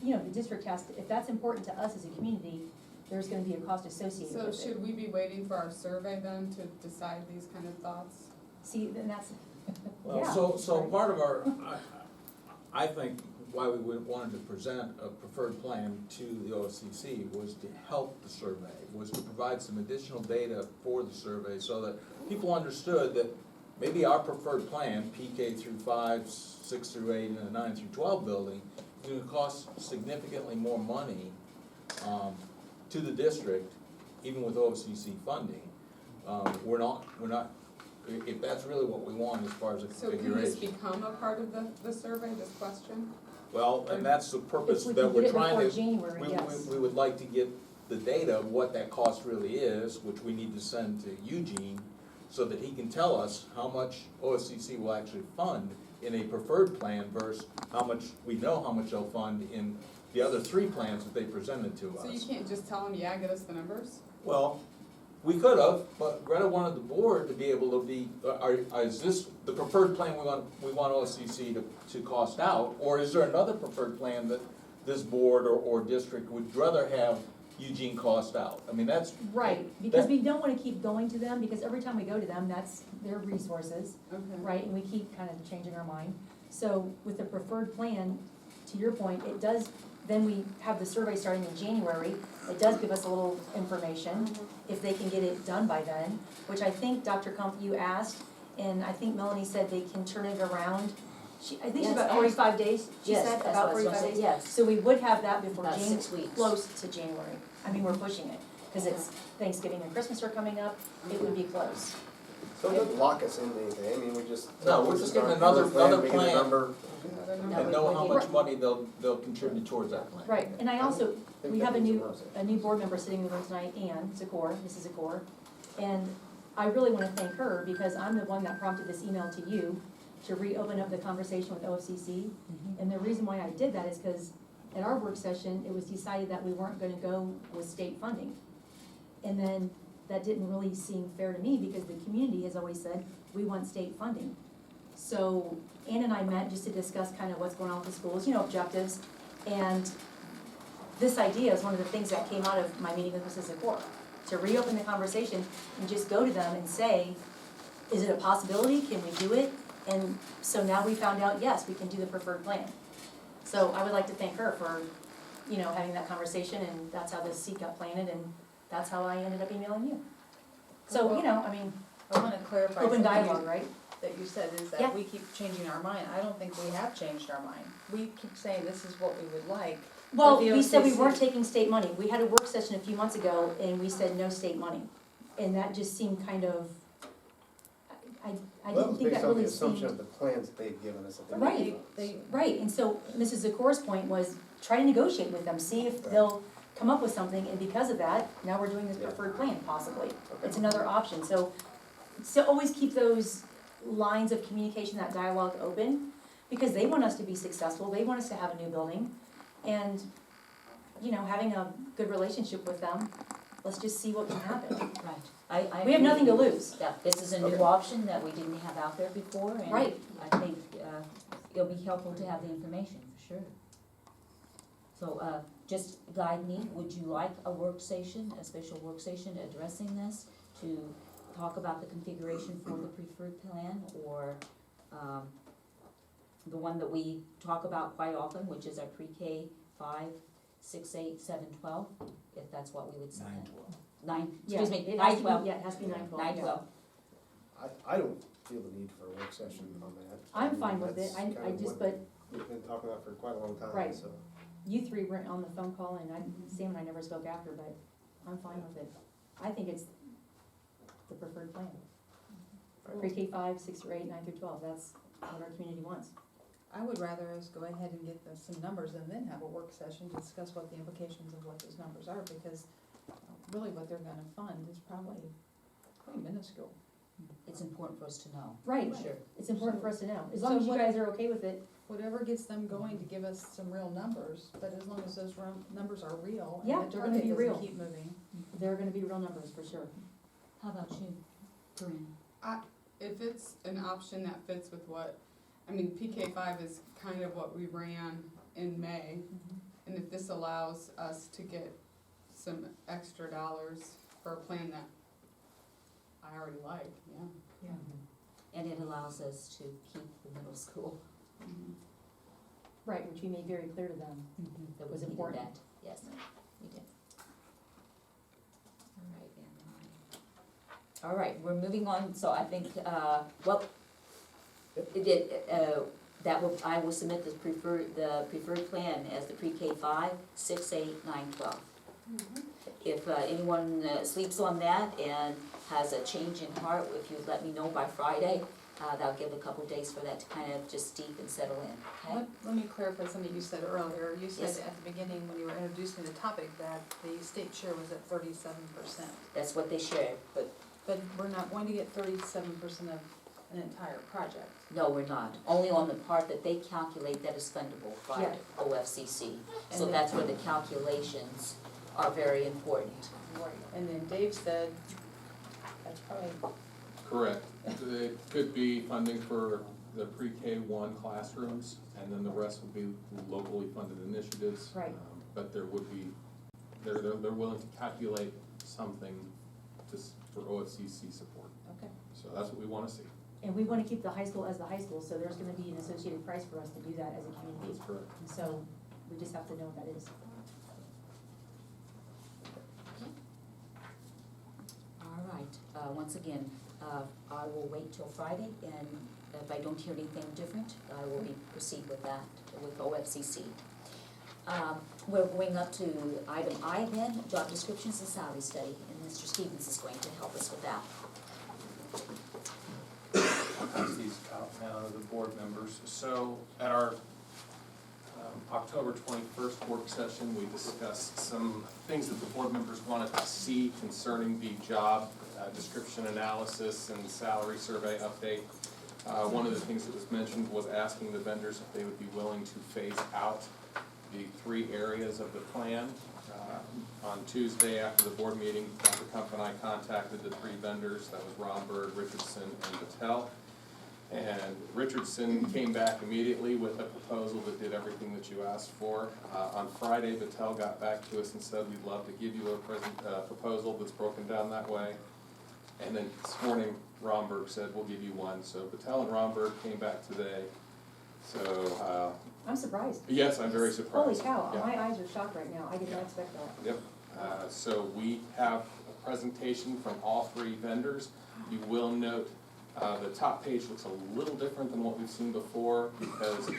the district has to, if that's important to us as a community, there's gonna be a cost associated So with it. should we be waiting for our survey then to decide these kind of thoughts? See, then that's, Well, yeah. so part of our, I think why we wanted to present a preferred plan to the OFCC was to help the survey, was to provide some additional data for the survey so that people understood that maybe our preferred plan, PK through 5, 6 through 8, and a 9 through 12 building, is gonna cost significantly more money to the district, even with OFCC funding. We're not, if that's really what we want as far as the So can configuration. this become a part of the survey, this question? Well, and that's the purpose If we that can we're get it trying before to, January, yes. we would like to get the data of what that cost really is, which we need to send to Eugene, so that he can tell us how much OSCC will actually fund in a preferred plan versus how much they'll fund in the other 3 plans that they presented to us. So you can't just tell them, yeah, get us the numbers? Well, we could have, but Greta wanted the board to be able to be, is this the preferred plan we want OSCC to cost out? Or is there another preferred plan that this board or district would rather have Eugene cost out? I mean, that's. Right, because we don't wanna keep going to them, because every time we go to them, that's their resources, Okay. right? And we keep kind of changing our mind. So with the preferred plan, to your point, it does, then we have the survey starting in January. It does give us a little information, if they can get it done by then, which I think, Dr. Kump, you asked, and I think Melanie said they can turn it around. I think it's Yes, about and- 45 days, she Yes, said, that's about what I was gonna 45 say, days. yes. So we would have that before About 6 weeks. close to January. I mean, we're pushing it, because it's Thanksgiving and Christmas are coming up, it would be close. So it doesn't lock us into anything, I mean, we just. No, we're just getting another we get a plan. number. Another number? And know how much money they'll contribute towards that plan. Right, and I also, think we that have a needs new, a motion. a new board member sitting in the room tonight, Ann Zakor, Mrs. Zakor. And I really wanna thank her, because I'm the one that prompted this email to you to reopen up the conversation with OFCC. And the reason why I did that is because at our work session, it was decided that we weren't gonna go with state funding. And then that didn't really seem fair to me, because the community has always said, we want state funding. So Ann and I met just to discuss kind of what's going on with the schools, objectives. And this idea is one of the things that came out of my meeting with Mrs. Zakor, to reopen the conversation and just go to them and say, is it a possibility, can we do it? And so now we found out, yes, we can do the preferred plan. So I would like to thank her for, having that conversation, and that's how this seed got planted, and that's how I ended up emailing you. So, I wanna clarify open something dialogue, right? that you said, is Yeah. that we keep changing our mind. I don't think we have changed our mind. We keep saying this is what we would like. Well, the we said we OCC weren't taking state money. We had a work session a few months ago, and we said no state money. And that just seemed kind of, I That didn't was think based that on the really assumption of seemed, the plans that they've given us. That they Right. gave us. They, right, and so Mrs. Zakor's point was, try to negotiate with them, see if they'll come up with something, and because of that, now we're doing this preferred plan, possibly. It's another option, so always keep those lines of communication, that dialogue open, because they want us to be successful, they want us to have a new building, and, having a good relationship with them, let's just see what can happen. Right. I We have agree nothing to with you. lose. Yeah, this is a new Okay. option that we didn't have out there before, and Right. I think it'll be helpful to have the information, for sure. So, just guide me, would you like a work session, a special work session addressing this, to talk about the configuration for the preferred plan, or the one that we talk about quite often, which is our pre-K 5, 6, 8, 7, 12, if that's what we would say. 9, 12. 9, Yeah, excuse me, it has 9, to be- 12. Yeah, it has to be 9/12. 9, 12. I don't feel the need for a work session on that. I'm mean, fine with it, that's I kind of just, what but we've been talking about for quite a long time, Right. so. you three weren't on the phone call, and Sam and I never spoke after, but I'm fine with it. I think it's the preferred plan. Pre-K 5, 6 through 8, 9 through 12, that's what our community wants. I would rather us go ahead and get some numbers and then have a work session to discuss what the implications of what those numbers are, because really what they're gonna fund is probably pretty minuscule. It's important for us to know. Right, Sure. it's important for us to know, as So long as you what- guys are okay with it. Whatever gets them going to give us some real numbers, but as long as those numbers are real Yeah, and the they're gonna target be doesn't real. keep moving. They're gonna be real numbers, for sure. How about you, Corinne? If it's an option that fits with PK 5 is kind of what we ran in May. And if this allows us to get some extra dollars for a plan that I already like, yeah. And it allows us to keep the middle school. Right, which we made very clear to them. That Was we needed important. that. Yes, we did. All right, and, all right, we're moving on, so I think, I will submit the preferred plan as the pre-K 5, 6, 8, 9, 12. If anyone sleeps on that and has a change in heart, if you'd let me know by Friday, that'll give a couple days for that to kind of just steep and settle in, okay? Let me clarify something you said earlier. You said Yes. at the beginning, when you were introducing the topic, that the state share was at 37%. That's what they shared, but But we're not going to get 37% of an entire project. no, we're not. Only on the part that they calculate that is fundable by Yeah. OFCC. And So then- that's where the calculations are very important. Right. And then Dave said, that's probably, Correct. It could be funding for the pre-K 1 classrooms, and then the rest would be locally funded initiatives. Right. But there would be, they're willing to calculate something for OFCC support. Okay. So that's what we wanna see. And we want to keep the high school as the high school, so there's going to be an associated price for us to do that as a community. That's correct. And so we just have to know what that is. All right, once again, I will wait till Friday, and if I don't hear anything different, I will proceed with that, with OFCC. We're going up to item I then, job descriptions and salary study, and Mr. Stevens is going to help us with that. Pass these out now to the board members. So at our October 21st work session, we discussed some things that the board members wanted to see concerning the job description analysis and salary survey update. One of the things that was mentioned was asking the vendors if they would be willing to phase out the 3 areas of the plan. On Tuesday after the board meeting, Dr. Kumpf and I contacted the 3 vendors, that was Romberg, Richardson, and Battelle. And Richardson came back immediately with a proposal that did everything that you asked for. On Friday, Battelle got back to us and said, we'd love to give you a proposal that's broken down that way. And then this morning, Romberg said, we'll give you one. So Battelle and Romberg came back today. So, I'm surprised. yes, I'm very surprised. Holy cow, Yeah. my eyes are shocked right now. I did not expect that. Yep, so we have a presentation from all 3 vendors. You will note, the top page looks a little different than what we've seen before because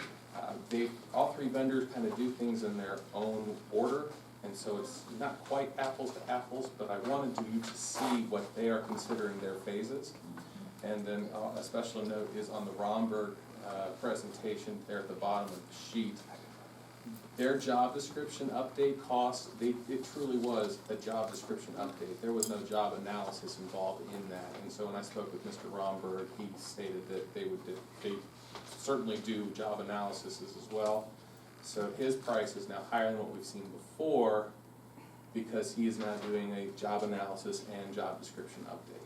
all 3 vendors kind of do things in their own order. And so it's not quite apples to apples, but I wanted you to see what they are considering their phases. And then a special note is on the Romberg presentation there at the bottom of the sheet. Their job description update cost, it truly was a job description update. There was no job analysis involved in that. And so when I spoke with Mr. Romberg, he stated that they certainly do job analyses as well. So his price is now higher than what we've seen before because he is now doing a job analysis and job description update.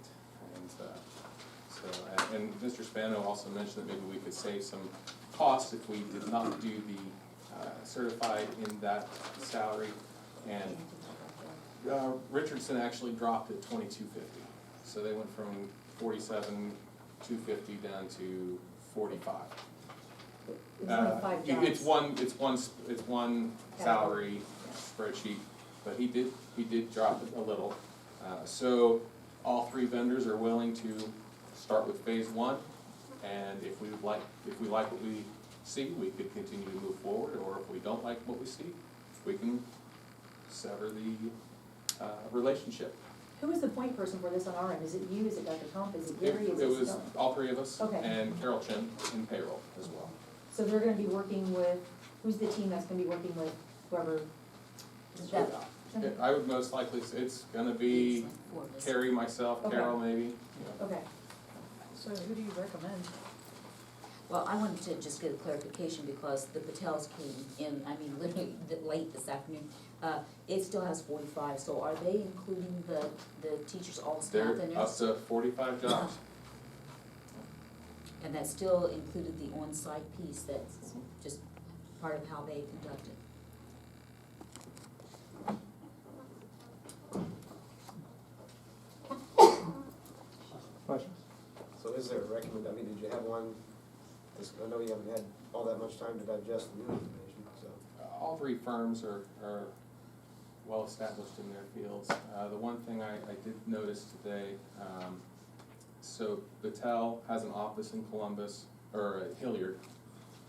And Mr. Spano also mentioned that maybe we could save some costs if we did not do the certified in that salary. And Richardson actually dropped at $22.50. So they went from $47,250 down to $45. It's only 5 jobs. It's one salary spreadsheet, but he did drop it a little. So all 3 vendors are willing to start with phase 1, and if we like what we see, we could continue to move forward, or if we don't like what we see, we can sever the relationship. Who is the point person for this on our end? Is it you, is it Dr. Kumpf, is it Gary, is It it was Stone? all 3 of us, Okay. and Carol Chin in payroll as well. So they're gonna be working with, who's the team that's gonna be working with whoever? That- I would most likely, it's gonna be Carrie, myself, Okay. Carol maybe. Okay, so who do you recommend? Well, I wanted to just get a clarification because the Patels came in, literally late this afternoon. It still has 45, so are they including the teachers, all staff They're and up nurses? to 45 jobs. And that still included the on-site piece, that's just part of how they conduct it. I mean, did you have one, I know you haven't had all that much time to digest the new information, so. All three firms are well established in their fields. The one thing I did notice today, so Battelle has an office in Columbus, or Hilliard,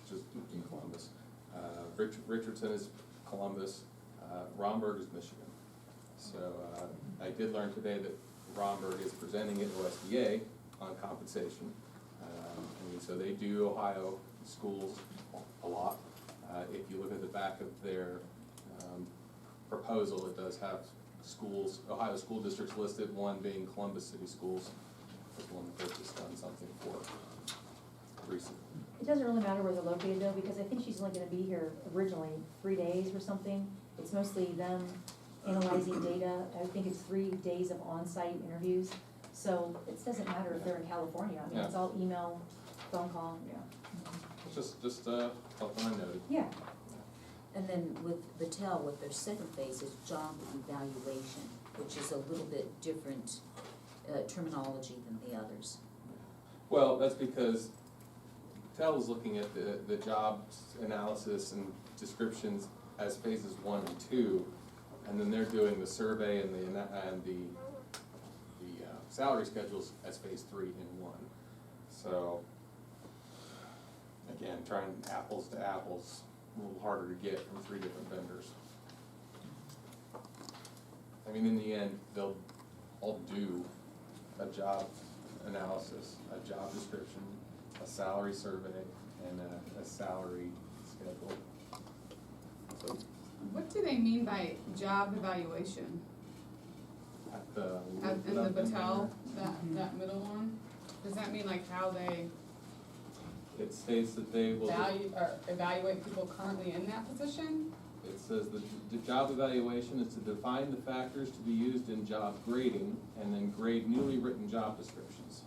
which is in Columbus. Richardson is Columbus, Romberg is Michigan. So I did learn today that Romberg is presenting at OSDA on compensation. I mean, so they do Ohio schools a lot. If you look at the back of their proposal, it does have schools, Ohio school districts listed, one being Columbus City Schools, was one that they've just done something for recently. It doesn't really matter where they're located though, because I think she's only gonna be here originally 3 days or something. It's mostly them analyzing data. I think it's 3 days of on-site interviews. So it doesn't matter if they're in California. I mean, it's all email, phone call, yeah. It's just something I noted. Yeah. And then with Battelle, with their second phase is job evaluation, which is a little bit different terminology than the others. Well, that's because Battelle is looking at the job analysis and descriptions as phases 1 and 2, and then they're doing the survey and the salary schedules as phase 3 and 1. So, again, trying apples to apples, a little harder to get from 3 different vendors. I mean, in the end, they'll all do a job analysis, a job description, a salary survey, and a salary schedule. So What do they mean by job evaluation? at the. In the Battelle, that middle one? Does that mean like how they It states that they will. value, or evaluate people currently in that position? It says the job evaluation is to define the factors to be used in job grading and then grade newly written job descriptions.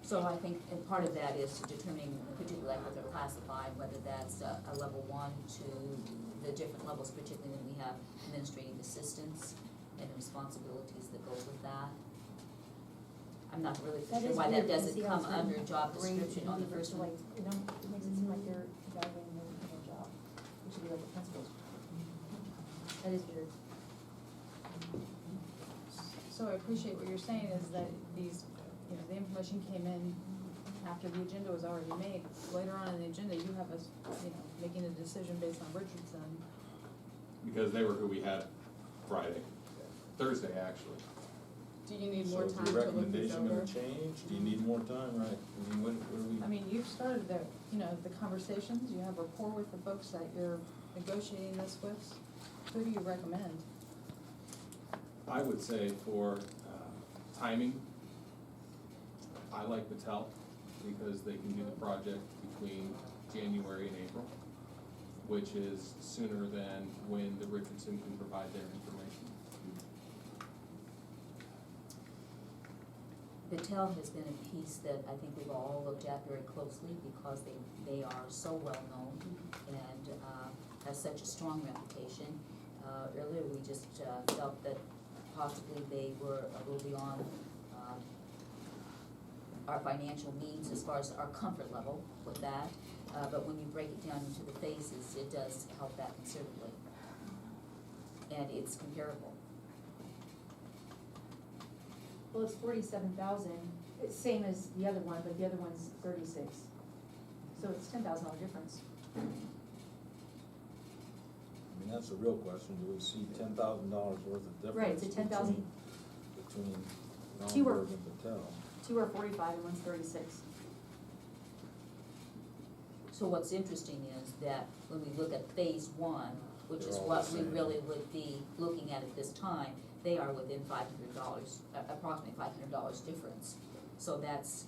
So I think, and part of that is determining, particularly like what they're classified, whether that's a level 1 to the different levels, particularly when we have administrative assistants and the responsibilities that go with that. I'm not really That sure is why weird that when you doesn't see how come it's under written. job Grade description on the first one. Like, it makes it seem like they're evaluating their job. It should be like the principals. That is weird. So I appreciate what you're saying is that these, the information came in after the agenda was already made. Later on in the agenda, you have us, making a decision based on Richardson. Because they were who we had Thursday, actually. Do you need more time So to is your look these recommendation over? gonna change? Do you need more time, right? I mean, what are we? You've started the conversations, you have rapport with the folks that you're negotiating this with. Who do you recommend? I would say for timing, I like Battelle because they can do the project between January and April, which is sooner than when the Richardson can provide their information. Battelle has been a piece that I think we've all looked at very closely because they are so well known and have such a strong reputation. Earlier, we just felt that possibly they were a little beyond our financial means as far as our comfort level with that. But when you break it down into the phases, it does help that considerably. And it's comparable. Well, it's 47,000. It's same as the other one, but the other one's 36. So it's $10,000 difference. I mean, that's the real question. Do we see $10,000 worth of difference? Right, it's a 10,000. Between Two are- Romberg and Battelle? 2 are 45 and one's 36. So what's interesting is that when we look at phase 1, which They're is all what the we same. really would be looking at this time, they are within $500, approximately $500 difference. So that's,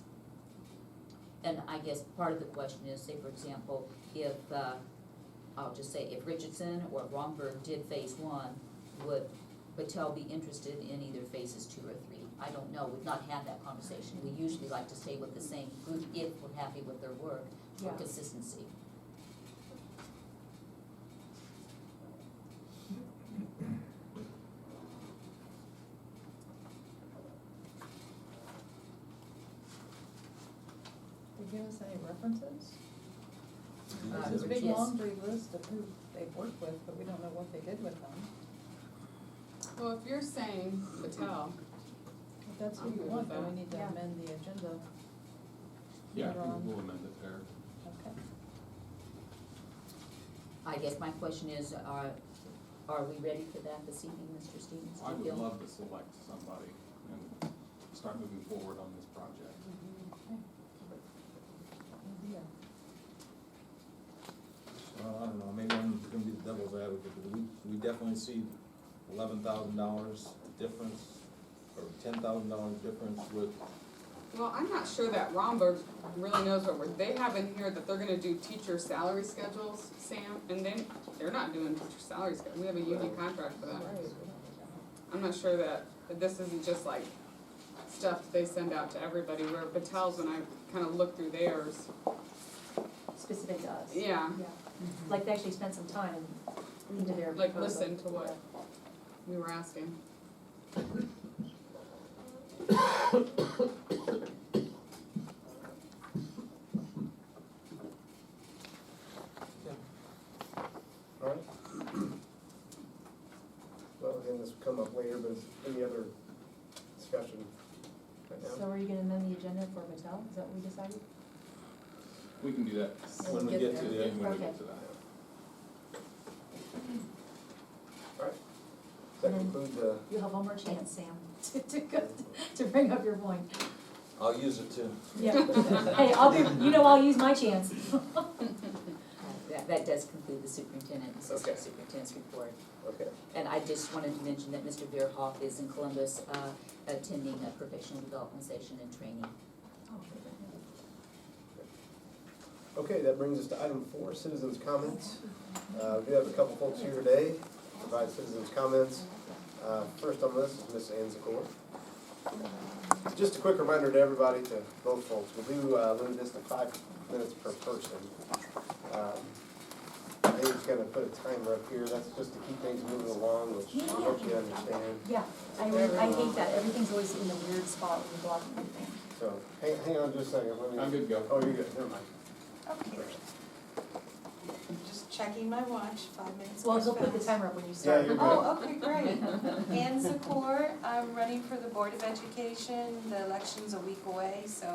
and I guess part of the question is, say for example, if, I'll just say, if Richardson or Romberg did phase 1, would Battelle be interested in either phases 2 or 3? I don't know, we've not had that conversation. We usually like to stay with the same group if we're happy with their work for Yeah. consistency. us any references? Uh, There's a big yes. laundry list of who they've worked with, but we don't know what they did with them. Well, if you're saying Patel, If that's who I'm you good want, with then that. we need to Yeah. amend the agenda. Yeah, Later on. we'll amend it there. Okay. I guess my question is, are we ready for that this evening, Mr. Stevens? Do I you would feel- love to select somebody and start moving forward on this project. Yeah. I don't know, maybe I'm gonna be the devil's advocate, but we definitely see $11,000 difference, or $10,000 difference with, well, I'm not sure that Romberg really knows what they have in here that they're gonna do teacher salary schedules, Sam, and they're not doing teacher salary schedule, we have a union contract for that. Right. I'm not sure that this isn't just like stuff they send out to everybody, where Patel's, when I kinda look through theirs, Specific to us. yeah, Like they actually spent some time into their like proposal. listen to what we were asking. All right. Well, again, this will come up later, but is any other discussion right now? So are you gonna amend the agenda for Patel? Is that what we decided? We can do that when we get to yeah, the, when we Okay. get to that. All right. Does that And then- conclude the, You'll have one more chance, Sam, to bring up your point. I'll use it too. Yeah. Hey, I'll use my chance. That does conclude the superintendent, assistant Okay. superintendent's report. okay. And I just wanted to mention that Mr. Veerhoff is in Columbus, attending a professional development session and training. Okay, that brings us to item 4, citizens' comments. We do have a couple folks here today to provide citizens' comments. First on this is Ms. Ann Zakor. Just a quick reminder to everybody, to both folks, we do limit this to 5 minutes per person. Dave's gonna put a timer up here, that's just to keep things moving along, which I hope you understand. Yeah, I hate that. Everything's always in a weird spot when you're blocking everything. So, hang on just a second, let me. I'm good to go. Oh, you're good, never mind. Okay. Just checking my watch, 5 minutes. Well, goes he'll put the fast. timer up when you start. you're good. Oh, okay, great. Ann Zakor, I'm running for the Board of Education. The election's a week away, so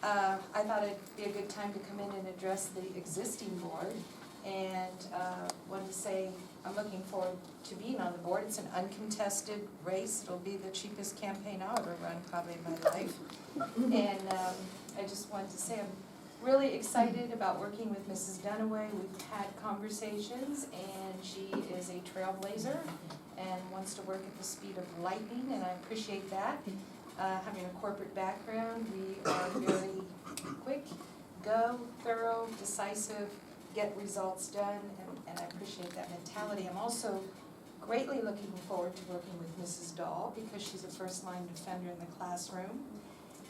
I thought it'd be a good time to come in and address the existing board. And wanted to say, I'm looking forward to being on the board. It's an uncontested race. It'll be the cheapest campaign I'll ever run probably in my life. And I just wanted to say, I'm really excited about working with Mrs. Dunaway. We've had conversations, and she is a trailblazer and wants to work at the speed of lightning, and I appreciate that. Having a corporate background, we are very quick, go, thorough, decisive, get results done, and I appreciate that mentality. I'm also greatly looking forward to working with Mrs. Dahl, because she's a first-line defender in the classroom.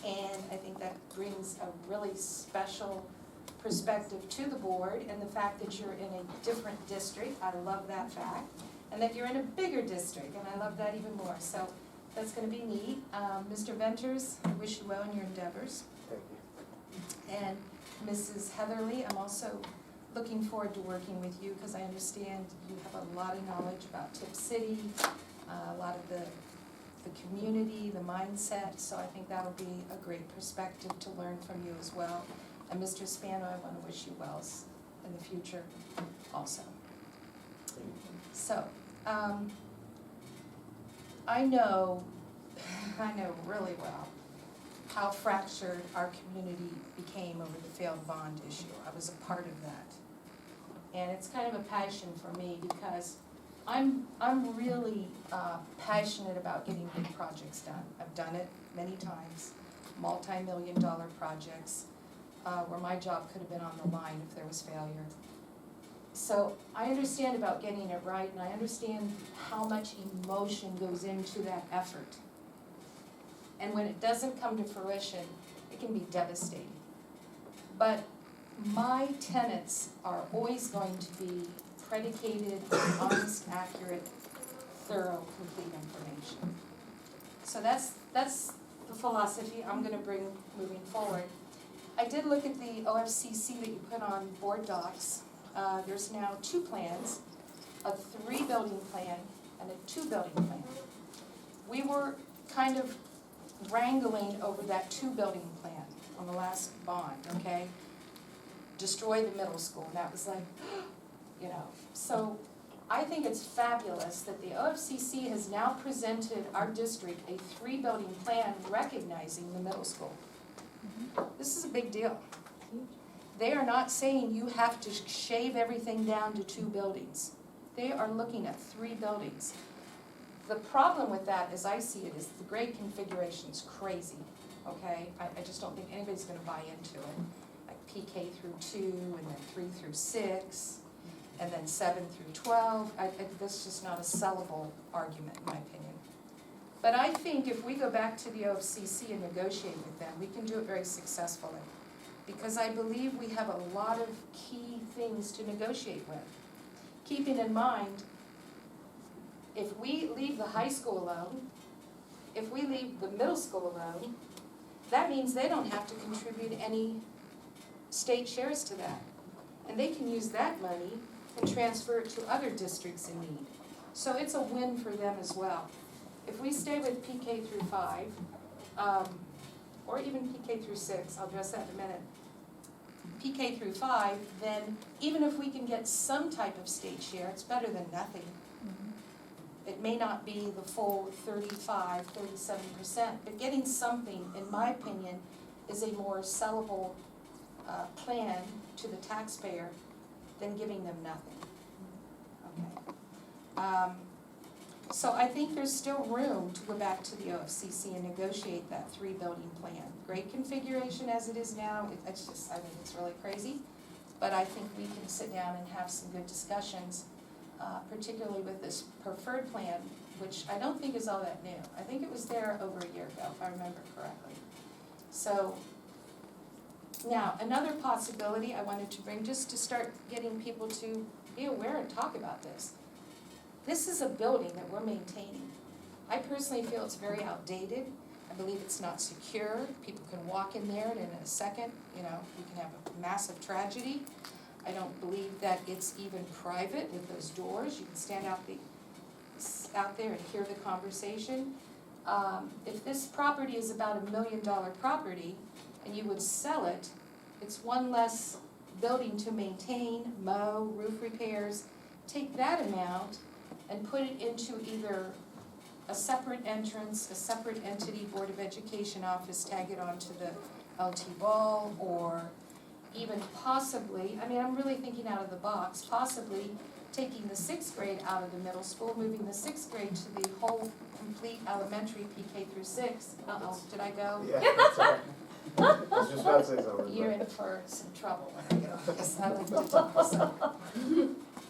And I think that brings a really special perspective to the board, and the fact that you're in a different district, I love that fact. And that you're in a bigger district, and I love that even more. So that's gonna be neat. Mr. Venters, I wish you well in your endeavors. Thank you. And Mrs. Heatherly, I'm also looking forward to working with you, because I understand you have a lot of knowledge about Tipp City, a lot of the community, the mindset, so I think that'll be a great perspective to learn from you as well. And Mr. Spano, I want to wish you well in the future also. So, I know really well how fractured our community became over the failed bond issue. I was a part of that. And it's kind of a passion for me, because I'm really passionate about getting big projects done. I've done it many times, multi-million-dollar projects, where my job could have been on the line if there was failure. So I understand about getting it right, and I understand how much emotion goes into that effort. And when it doesn't come to fruition, it can be devastating. But my tenets are always going to be predicated on honest, accurate, thorough, complete information. So that's the philosophy I'm gonna bring moving forward. I did look at the OFCC that you put on board docs. There's now 2 plans, a 3-building plan and a 2-building plan. We were kind of wrangling over that 2-building plan on the last bond, okay? Destroy the middle school, and that was like, you know. So I think it's fabulous that the OFCC has now presented our district a 3-building plan recognizing the middle school. This is a big deal. They are not saying you have to shave everything down to 2 buildings. They are looking at 3 buildings. The problem with that, as I see it, is the grade configuration's crazy, okay? I just don't think anybody's gonna buy into it. Like PK through 2, and then 3 through 6, and then 7 through 12. That's just not a sellable argument, in my opinion. But I think if we go back to the OFCC and negotiate with them, we can do it very successfully. Because I believe we have a lot of key things to negotiate with. Keeping in mind, if we leave the high school alone, if we leave the middle school alone, that means they don't have to contribute any state shares to that. And they can use that money and transfer it to other districts in need. So it's a win for them as well. If we stay with PK through 5, or even PK through 6, I'll address that in a minute, PK through 5, then even if we can get some type of state share, it's better than nothing. It may not be the full 35, 37%, but getting something, in my opinion, is a more sellable plan to the taxpayer than giving them nothing. Okay. So I think there's still room to go back to the OFCC and negotiate that 3-building plan. Great configuration as it is now, it's just, I mean, it's really crazy. But I think we can sit down and have some good discussions, particularly with this preferred plan, which I don't think is all that new. I think it was there over a year ago, if I remember correctly. So, now, another possibility I wanted to bring, just to start getting people to be aware and talk about this. This is a building that we're maintaining. I personally feel it's very outdated. I believe it's not secure. People can walk in there and in a second, you know, we can have a massive tragedy. I don't believe that it's even private with those doors. You can stand out there and hear the conversation. If this property is about $1 million property and you would sell it, it's one less building to maintain, mow, roof repairs. Take that amount and put it into either a separate entrance, a separate entity, Board of Education office, tag it onto the LT ball, or even possibly, I mean, I'm really thinking out of the box, possibly taking the 6th grade out of the middle school, moving the 6th grade to the whole complete elementary PK through 6. Uh-oh, did I go? Yeah, that's all right. I was just about to say something. You're in for some trouble when I get off this. I like to talk, so.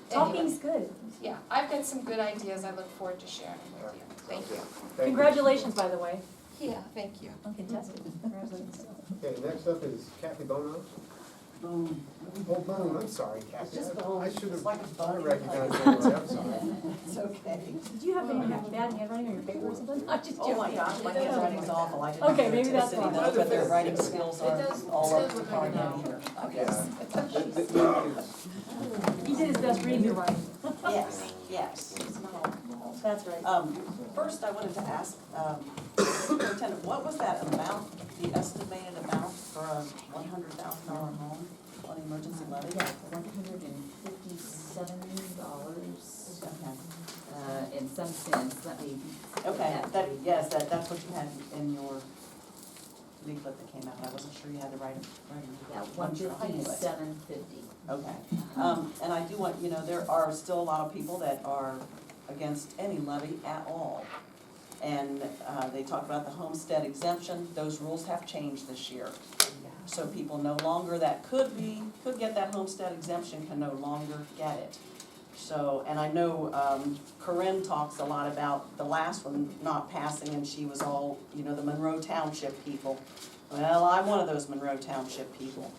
Talking's good. Yeah, I've got some good ideas. I look forward to sharing them with you. Thank you. Thank you. Congratulations, by the way. Yeah, thank you. Uncontested. Congratulations. Okay, next up is Kathy Bono. Oh, Bono, I'm sorry, Kathy. I should have, I recognized that. I'm sorry. It's okay. Did you have any bad handwriting on your paper or something? I'm just Oh joking. my gosh, my handwriting's awful. I didn't Okay, go maybe to the that's city why. though, but their writing skills It are does- all up still to par look now good. here. Yeah. He did his best reading your writing. Yes, yes, it's not all. That's right. First, I wanted to ask, Superintendent, what was that amount, the estimated amount for a $100,000 home on the emergency levy? Yeah, $157, Okay. in some sense, let me. Okay, yes, that's what you had in your leaflet that came out. I wasn't sure you had the right. Yeah, 157.50. Okay, and I do want, you know, there are still a lot of people that are against any levy at all. And they talk about the homestead exemption, those rules have changed this year. So people no longer that could get that homestead exemption can no longer get it. So, and I know Corinne talks a lot about the last one not passing, and she was all, you know, the Monroe Township people. Well, I'm one of those Monroe Township people.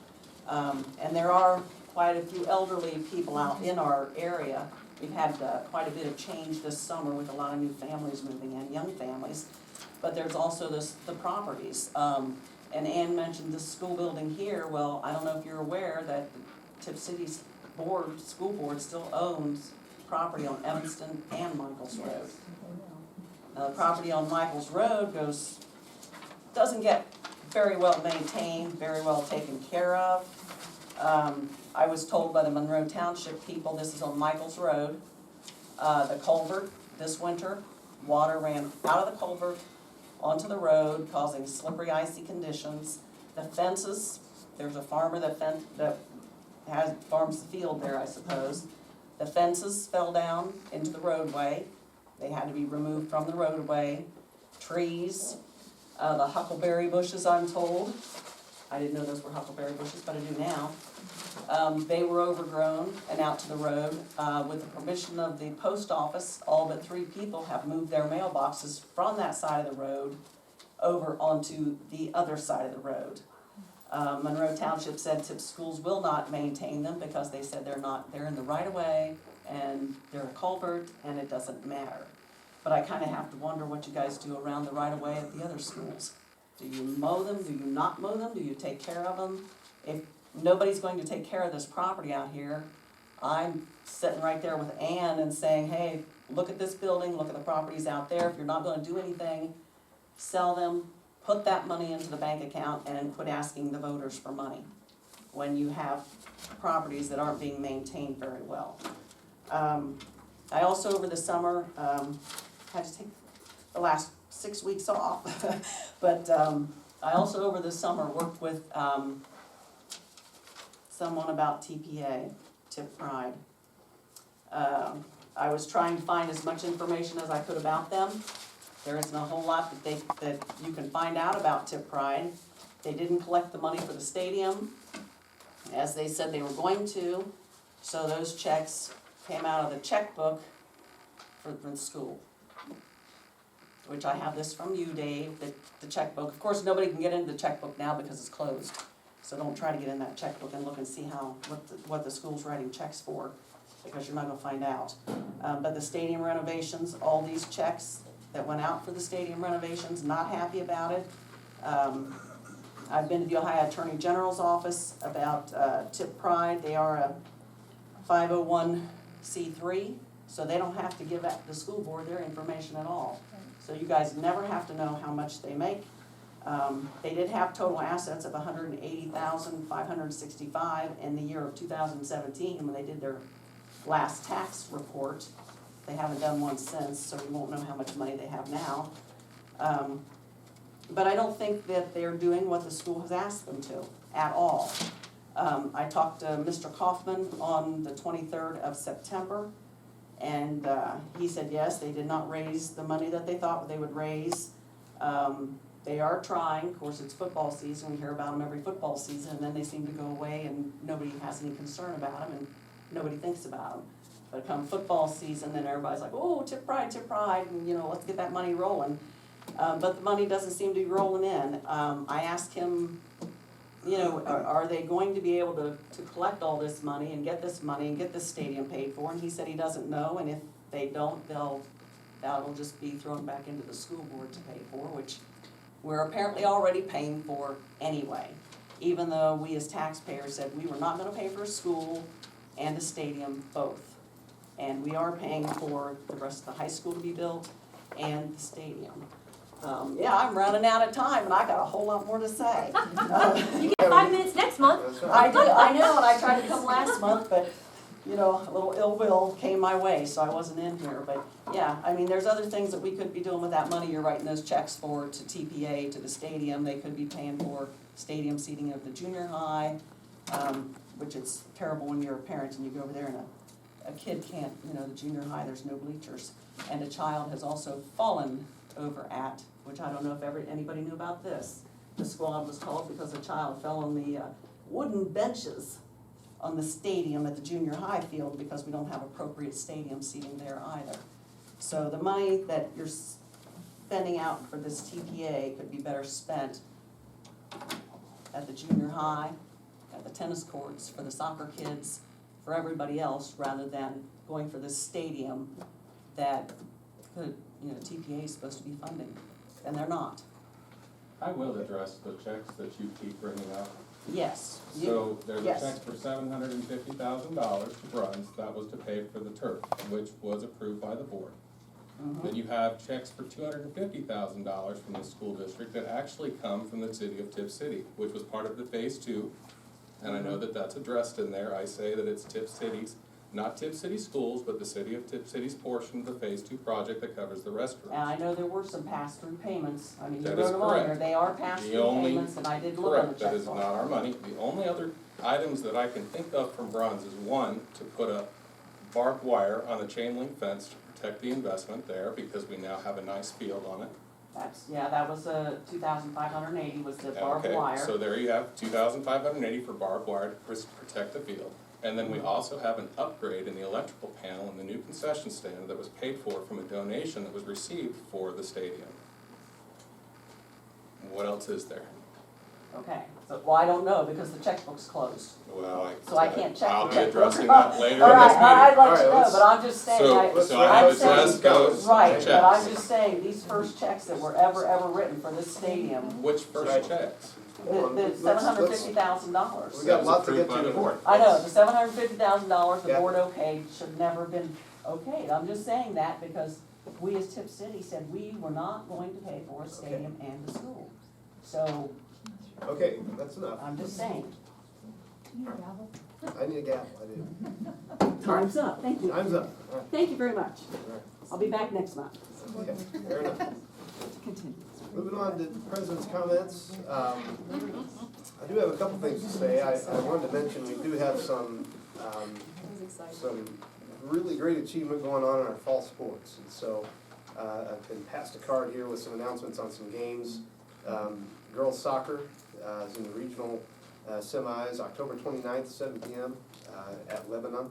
And there are quite a few elderly people out in our area. We've had quite a bit of change this summer with a lot of new families moving in, young families. But there's also the properties. And Ann mentioned the school building here, well, I don't know if you're aware that Tipp City's school board still owns property on Evanston and Michaels Road. Now, the property on Michaels Road doesn't get very well maintained, very well taken care of. I was told by the Monroe Township people, this is on Michaels Road, the culvert this winter, water ran out of the culvert onto the road, causing slippery, icy conditions. The fences, there's a farmer that farms the field there, I suppose. The fences fell down into the roadway. They had to be removed from the roadway. Trees, the huckleberry bushes, I'm told. I didn't know those were huckleberry bushes, but I do now. They were overgrown and out to the road. With the permission of the post office, all but 3 people have moved their mailboxes from that side of the road over onto the other side of the road. Monroe Township said Tipp Schools will not maintain them because they said they're in the right of way and they're a culvert and it doesn't matter. But I kind of have to wonder what you guys do around the right of way at the other schools. Do you mow them? Do you not mow them? Do you take care of them? If nobody's going to take care of this property out here, I'm sitting right there with Ann and saying, hey, look at this building, look at the properties out there. If you're not going to do anything, sell them, put that money into the bank account and quit asking the voters for money when you have properties that aren't being maintained very well. I also, over the summer, had to take the last 6 weeks off, but I also, over the summer, worked with someone about TPA, Tipp Pride. I was trying to find as much information as I could about them. There isn't a whole lot that you can find out about Tipp Pride. They didn't collect the money for the stadium, as they said they were going to, so those checks came out of the checkbook for the school. Which I have this from you, Dave, the checkbook. Of course, nobody can get into the checkbook now because it's closed. So don't try to get in that checkbook and look and see what the school's writing checks for, because you're not gonna find out. But the stadium renovations, all these checks that went out for the stadium renovations, not happy about it. I've been to the Ohio Attorney General's office about Tipp Pride. They are a 501c3, so they don't have to give the school board their information at all. So you guys never have to know how much they make. They did have total assets of $180,565 in the year of 2017 when they did their last tax report. They haven't done one since, so we won't know how much money they have now. But I don't think that they're doing what the school has asked them to at all. I talked to Mr. Kaufman on the 23rd of September, and he said yes, they did not raise the money that they thought they would raise. They are trying. Of course, it's football season. We hear about them every football season, and then they seem to go away and nobody has any concern about them and nobody thinks about them. But come football season, then everybody's like, oh, Tipp Pride, and let's get that money rolling. But the money doesn't seem to be rolling in. I asked him, are they going to be able to collect all this money and get this stadium paid for? And he said he doesn't know, and if they don't, that'll just be thrown back into the school board to pay for, which we're apparently already paying for anyway, even though we as taxpayers said we were not going to pay for a school and a stadium both. And we are paying for the rest of the high school to be built and the stadium. I'm running out of time, and I got a whole lot more to say. You get 5 minutes next month. I know, and I tried to come last month, but a little ill will came my way, so I wasn't in here. But yeah, there's other things that we could be doing with that money. You're writing those checks to TPA, to the stadium. They could be paying for stadium seating of the junior high, which it's terrible when you're a parent and you go over there and a kid can't, the junior high, there's no bleachers. And a child has also fallen over at, which I don't know if anybody knew about this. The squad was called because a child fell on the wooden benches on the stadium at the junior high field because we don't have appropriate stadium seating there either. So the money that you're spending out for this TPA could be better spent at the junior high, at the tennis courts, for the soccer kids, for everybody else, rather than going for this stadium that could, TPA is supposed to be funding, and they're not. I will address the checks that you keep bringing up. Yes. So there's a Yes. check for $750,000 to Bruns, that was to pay for the turf, which was approved by the board. Then you have checks for $250,000 from the school district that actually come from the city of Tipp City, which was part of the phase 2. And I know that that's addressed in there. I say that it's Tipp City's, not Tipp City Schools, but the city of Tipp City's portion of the phase 2 project that covers the restrooms. And I know there were some pass-through payments, I mean, you That wrote is them on there, correct. they are The pass-through only- payments, and I did look on the Correct, that check is book. not our money. The only other items that I can think of from Bruns is one, to put a barbed wire on the chain link fence to protect the investment there, because we now have a nice field on it. That's, yeah, that was 2,580 was the barbed Okay, wire. so there you have 2,580 for barbed wire to protect the field. And then we also have an upgrade in the electrical panel in the new concession stand that was paid for from a donation that was received for the stadium. What else is there? Okay, so, well, I don't know, because the checkbook's closed. Well, So I can't check I'll the be checkbook. addressing that later in this All right, meeting. I'd All let right, you know, let's- but I'm just saying, So I have I'm saying- addressed those right, checks. but I'm just saying, these first checks that were ever written for this stadium, Which first checks? the $750,000. We got That was lots to get approved by to. the board. I know, the $750,000 the Yeah. board okayed should never been okayed. I'm just saying that because we as Tipp City said we were not going to pay for a stadium and the school. So Okay, that's enough. I'm just saying. I need a gavel, I do. Time's up, thank you. Time's up. All right, Thank you very much. all right. I'll be back next month. Okay, fair enough. Continue. Moving on to President's comments. I do have a couple things to say. I wanted to mention, we do have some really great achievement going on in our fall sports. And so, I've been passed a card here with some announcements on some games. Girls soccer is in the regional semis, October 29th, 7 p.m. At Lebanon.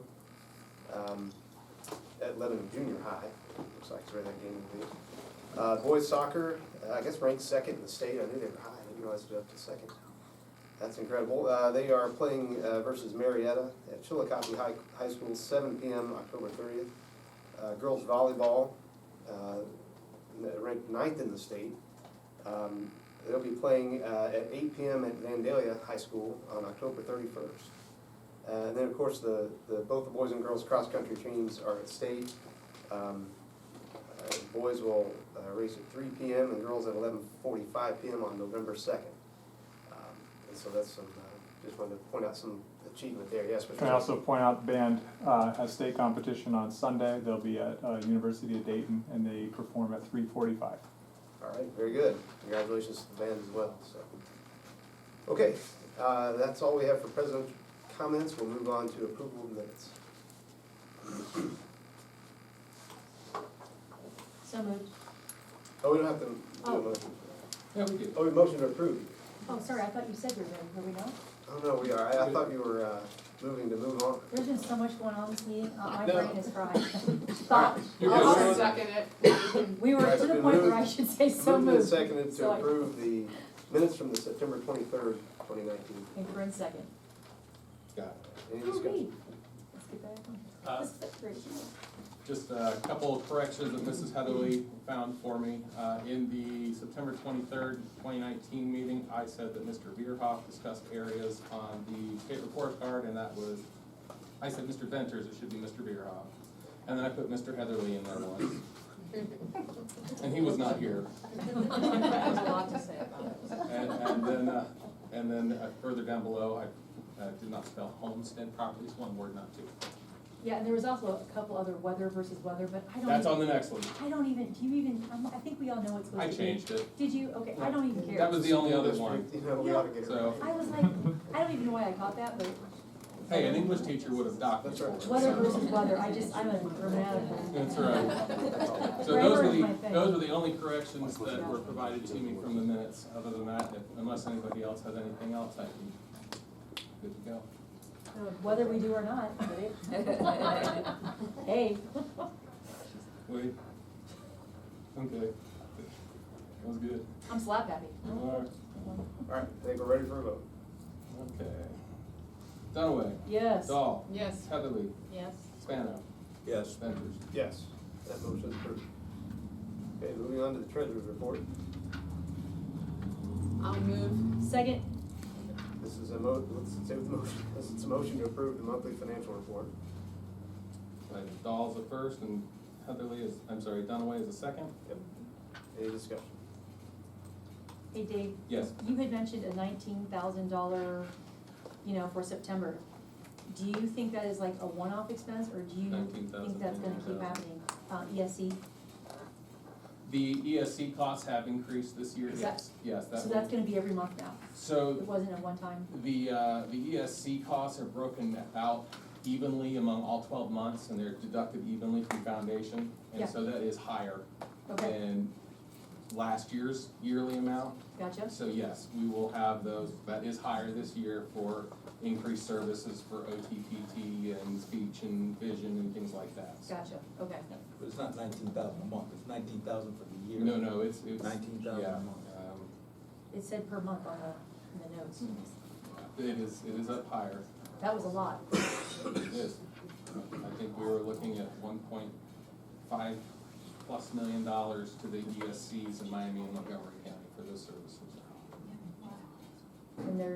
At Lebanon Junior High. Looks like it's where that game will be. Boys soccer, I guess ranked second in the state. I knew they were high. I didn't realize they're up to second. That's incredible. They are playing versus Marietta at Chillicothe High School, 7 p.m. October 30th. Girls volleyball, ranked ninth in the state. They'll be playing at 8 p.m. at Vandalia High School on October 31st. And then, of course, both the boys and girls cross-country teams are at state. Boys will race at 3 p.m. and girls at 11:45 p.m. on November 2nd. And so that's some, just wanted to point out some achievement there. Yes, Mr. Can I also point out the band has state competition on Sunday. They'll be at University of Dayton, and they perform at 3:45. All right, very good. Congratulations to the band as well. So, okay, that's all we have for president comments. We'll move on to approval of minutes. So moved. Oh, we don't have to do a Oh. motion. Yeah, we do. Oh, we motion to approve. Oh, sorry, I thought you said you were ready, were we not? Oh, no, we are. I thought you were moving to move on. There's been so much going on this meeting, my No. brain is fried. All right. You're I'll good. second it. We were All right, to the it's point been where I should say so Moved and moved. seconded So to I- approve the minutes from the September 23rd, 2019. And Corinne second. Got it. Any Oh, discussion? neat. Let's get back on. That's great. Just a couple of corrections that Mrs. Heatherly found for me. In the September 23rd, 2019 meeting, I said that Mr. Bierhoff discussed areas on the state report card, and that was, I said Mr. Venters, it should be Mr. Bierhoff. And then I put Mr. Heatherly in there once. And he was not here. There's a lot to say about it. And then further down below, I did not spell homestead properly, it's one word, not two. Yeah, and there was also a couple other weather versus weather, but I don't. That's even- on the next one. I don't even, do you even, I think we all know it's supposed I to be. changed it. Did you? Okay, I don't even care. That was the only other one. You know, we ought to get it So- right. I was like, I don't even know why I caught that, but Hey, an English teacher would have docked me That's for right. it. weather versus weather, I'm a grammatical. That's right. So Grammar those is were my thing. those were the only corrections that were provided to me from the minutes. Other than that, unless anybody else has anything else, I'd be good to go. Whether we do or not, but hey. Wait. Okay. That was good. I'm slap happy. All All right, I think we're ready for a vote. right. Okay. Dunaway. Yes. Dahl. Yes. Heatherly. Yes. Spano. Yes. Ventures. Yes, that motion is approved. Okay, moving on to the treasurer's report. I'll move. Second, This is let's say with the motion, this is a motion to approve the monthly financial report. Dahl's the first and Dunaway is the second? Yep. Any discussion? hey Dave, Yes. you had mentioned a $19,000, for September. Do you think that is like a one-off expense, or do you think that's gonna keep happening? ESC, The ESC costs have increased this year, Is yes, yes. so that's gonna be every month now? So It wasn't a one-time? the ESC costs are broken out evenly among all 12 months, and they're deducted evenly from foundation. Yeah. And so that is higher Okay, than last year's yearly amount. gotcha. So yes, we will have those, that is higher this year for increased services for OTPT and speech and vision and things like that. So- Gotcha, okay. But it's not 19,000 a month, it's 19,000 for the year. No, it's. 19,000 yeah, a month. It said per month on the notes. It is up higher. That was a lot. It is. I think we were looking at $1.5+ million to the ESCs in Miami and Montgomery County for those services. And it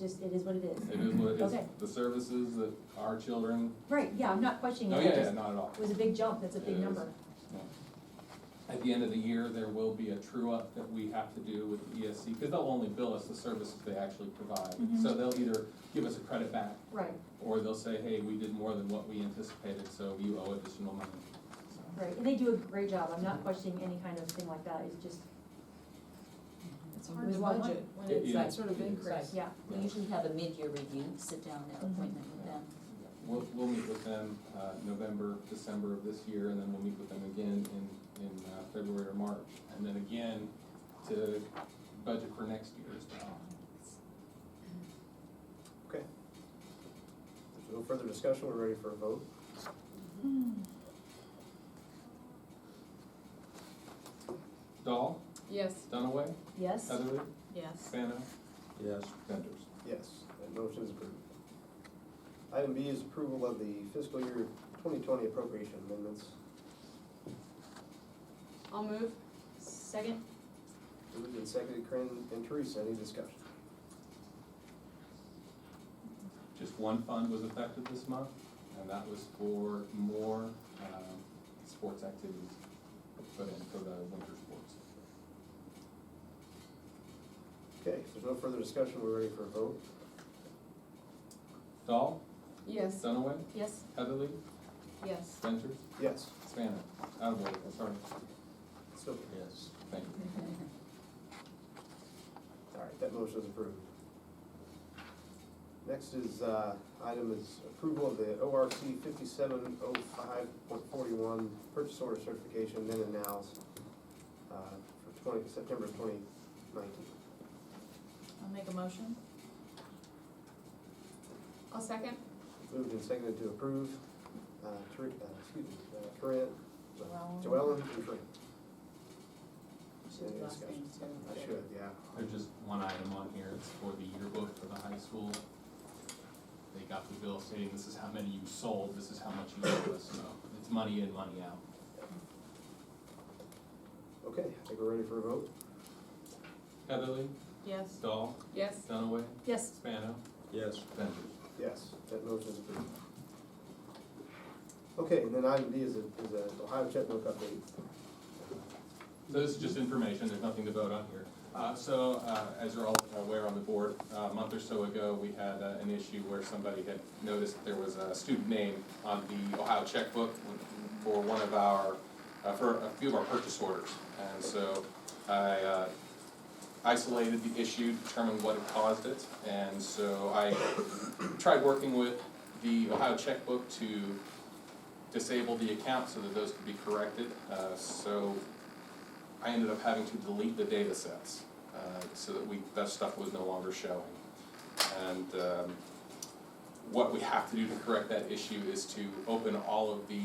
is what it is. It is what it is. Okay. The services that our children. Right, yeah, I'm not questioning it. Oh, I yeah, just- not at all. It was a big jump, that's a big It is. number. At the end of the year, there will be a true-up that we have to do with the ESC, because they'll only bill us the services they actually provide. Mhm. So they'll either give us a credit back, Right, or they'll say, hey, we did more than what we anticipated, so you owe additional money. So, right, and they do a great job, I'm not questioning any kind of thing like that, it's just, It's It hard was to a lot of budget when It it's that is. sort of It is. increase. yeah. We usually have a mid-year review, sit down and have an appointment with them. We'll meet with them, November, December of this year, and then we'll meet with them again in February or March. And then again to budget for next year as well. Okay. If there's no further discussion, we're ready for a vote. Dahl, Yes. Dunaway, Yes? Heatherly, Yes. Spano, Yes. Ventures. Yes, that motion is approved. Item B is approval of the fiscal year 2020 appropriation amendments. I'll move. Second? Moved and seconded, Corinne and Teresa, any discussion? Just one fund was affected this month, and that was for more sports activities put in for the winter sports. Okay, if there's no further discussion, we're ready for a vote. Dahl, Yes. Dunaway, Yes? Heatherly, Yes. Ventures, Yes. Spano. Attaboy, sorry. So, Yes. Thank you. all right, that motion is approved. Next is, item is approval of the ORC 5705.41 purchase order certification, then and nows, for September 2019. I'll make a motion. I'll second. Moved and seconded to approve, Corinne, Joellen. Joellen and Corinne. Should Any last discussion? name too. I should, yeah. There's just one item on here, it's for the yearbook for the high school. They got the bill stating this is how many you sold, this is how much you owe us, so it's money in, money out. Okay, I think we're ready for a vote. Heatherly, Yes. Dahl, Yes. Dunaway, Yes? Spano, Yes. Ventures. Yes, that motion is approved. Okay, and then item D is a Ohio checkbook update. So this is just information, there's nothing to vote on here. As you're all aware on the board, a month or so ago, we had an issue where somebody had noticed that there was a student name on the Ohio checkbook for one of our, for a few of our purchase orders. And so I isolated the issue, determined what had caused it, and so I tried working with the Ohio checkbook to disable the account so that those could be corrected. So I ended up having to delete the data sets so that that stuff was no longer showing. And what we have to do to correct that issue is to open all of the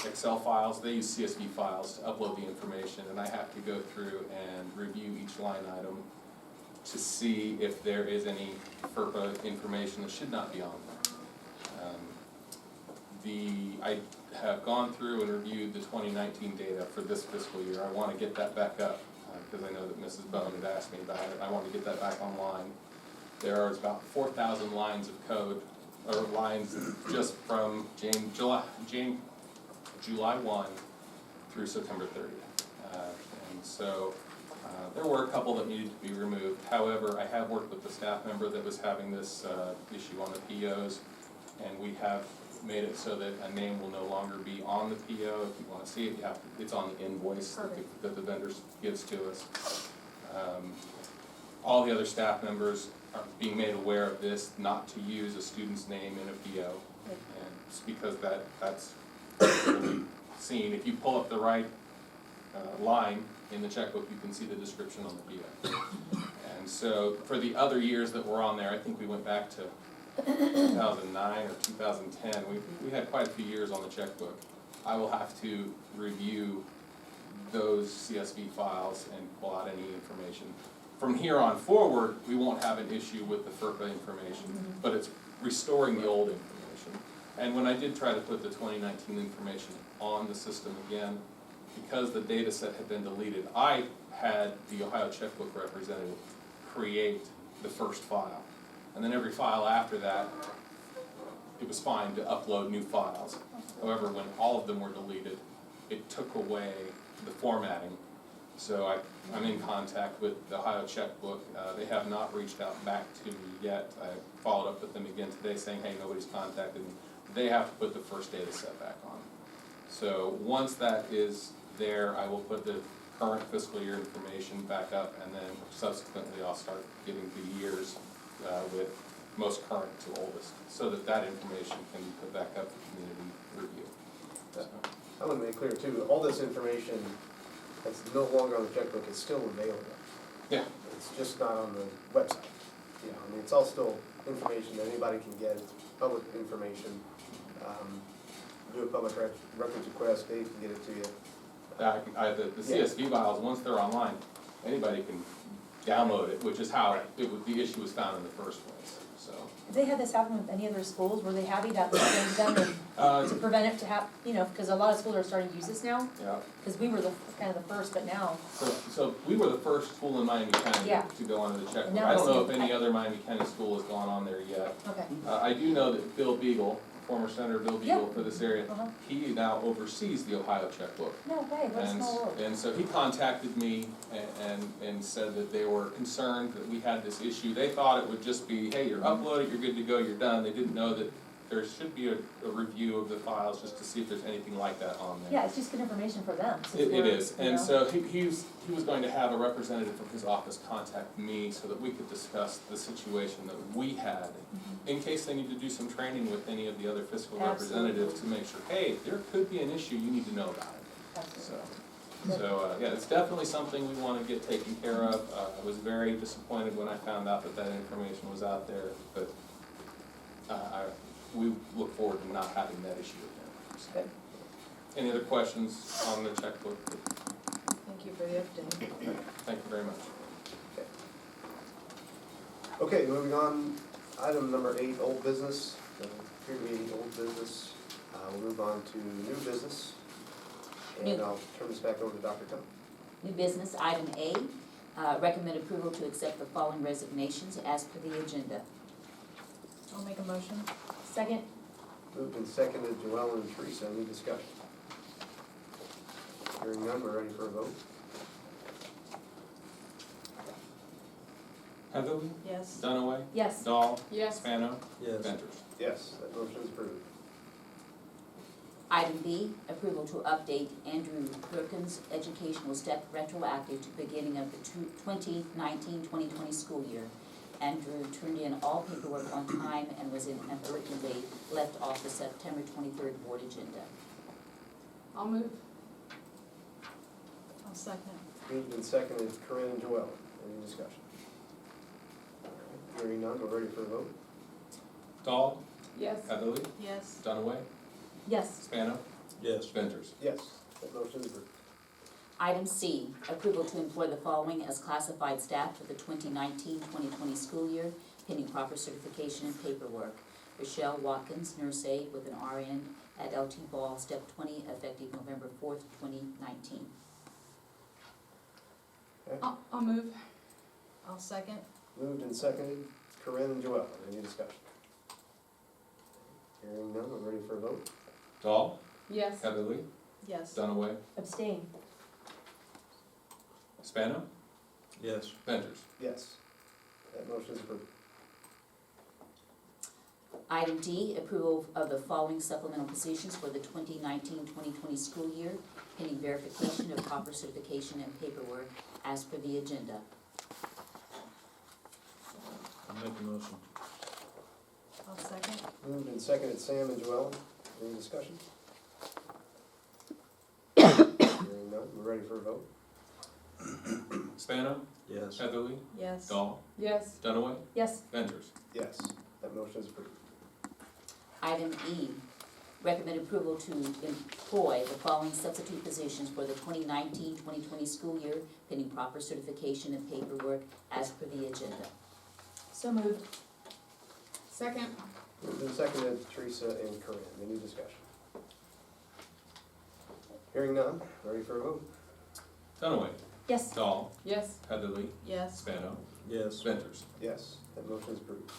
Excel files. They use CSV files to upload the information, and I have to go through and review each line item to see if there is any FERPA information that should not be on there. I have gone through and reviewed the 2019 data for this fiscal year. I want to get that back up because I know that Mrs. Bone had asked me about it. I want to get that back online. There is about 4,000 lines of code, or lines just from July 1 through September 30th. And so there were a couple that needed to be removed. However, I have worked with the staff member that was having this issue on the POs, and we have made it so that a name will no longer be on the PO. If you want to see it, it's on the invoice that the vendor gives to us. All the other staff members are being made aware of this, not to use a student's name in a PO. And it's because that's really seen. If you pull up the right line in the checkbook, you can see the description on the PO. And so for the other years that were on there, I think we went back to 2009 or 2010, we had quite a few years on the checkbook. I will have to review those CSV files and pull out any information. From here on forward, we won't have an issue with the FERPA information, but it's restoring the old information. And when I did try to put the 2019 information on the system again, because the data set had been deleted, I had the Ohio checkbook representative create the first file. And then every file after that, it was fine to upload new files. However, when all of them were deleted, it took away the formatting. So I'm in contact with the Ohio checkbook. They have not reached out back to me yet. I followed up with them again today saying, hey, nobody's contacted me. They have to put the first data set back on. So once that is there, I will put the current fiscal year information back up, and then subsequently I'll start giving the years with most current to oldest, so that that information can be put back up for community review. So. I want to make clear too, all this information that's no longer on the checkbook is still available. Yeah. It's just not on the website. You know, I mean, it's all still information that anybody can get. It's public information. Do a public records request, Dave can get it to you. The CSV files, once they're online, anybody can download it, which is how the issue was found in the first place. So. Have they had this happen with any other schools? Were they happy that was done to prevent it to happen, you know, because a lot of schools are starting to use this now? Yeah. Because we were kind of the first, but now. So we were the first school in Miami County to go onto the checkbook. I don't know if any other Miami County school has gone on there yet. Okay. I do know that Bill Beagle, former Senator Bill Beagle for this area, he now oversees the Ohio checkbook. No way, what a small world. And so he contacted me and said that they were concerned that we had this issue. They thought it would just be, hey, you're uploaded, you're good to go, you're done. They didn't know that there should be a review of the files just to see if there's anything like that on there. Yeah, it's just good information for them. It is, and so he was going to have a representative from his office contact me so that we could discuss the situation that we had, in case they need to do some training with any of the other fiscal representatives to make sure, hey, there could be an issue, you need to know about it. Absolutely. So yeah, it's definitely something we want to get taken care of. I was very disappointed when I found out that information was out there, but we look forward to not having that issue again. So. Good. Any other questions on the checkbook? Thank you for the update. Thank you very much. Okay, moving on, item number 8, old business. Appear to be any old business. We'll move on to new business. And I'll turn this back over to Dr. Tipp. New business, item A, recommend approval to accept the following resignations as per the agenda. I'll make a motion. Second. Moved and seconded, Joellen and Teresa, any discussion? Hearing none, we're ready for a vote. Heatherly? Yes. Dunaway? Yes. Dahl? Yes. Spano? Yes. Ventures? Yes, that motion is approved. Item B, approval to update Andrew Perkins' educational step retroactive to beginning of the 2019-2020 school year. Andrew turned in all paperwork on time and was inadvertently left off the September 23rd board agenda. I'll move. I'll second. Moved and seconded, Corinne and Joellen, any discussion? Hearing none, we're ready for a vote. Dahl? Yes. Heatherly? Yes. Dunaway? Yes. Spano? Yes. Ventures? Yes, that motion is approved. Item C, approval to employ the following as classified staff for the 2019-2020 school year, pending proper certification and paperwork. Rochelle Watkins, nurse aide with an RN at LT Ball, step 20, effective November 4th, 2019. I'll move. I'll second. Moved and seconded, Corinne and Joellen, any discussion? Hearing none, we're ready for a vote? Dahl, Yes. Heatherly, Yes. Dunaway, Abstain. Spano, Yes. Ventures. Yes. That motion is approved. Item D, approval of the following supplemental positions for the 2019-2020 school year, pending verification of proper certification and paperwork as per the agenda. I'll make a motion. I'll second. Moved and seconded, Sam and Joellen, any discussion? Hearing none, we're ready for a vote? Spano, Yes. Heatherly, Yes. Dahl, Yes. Dunaway, Yes. Ventures. Yes, that motion is approved. Item E, recommend approval to employ the following substitute positions for the 2019-2020 school year, pending proper certification and paperwork as per the agenda. So moved. Second. Moved and seconded, Teresa and Corinne, any discussion? Hearing none, ready for a vote? Dunaway, Yes. Dahl, Yes. Heatherly, Yes. Spano, Yes. Ventures. Yes, that motion is approved.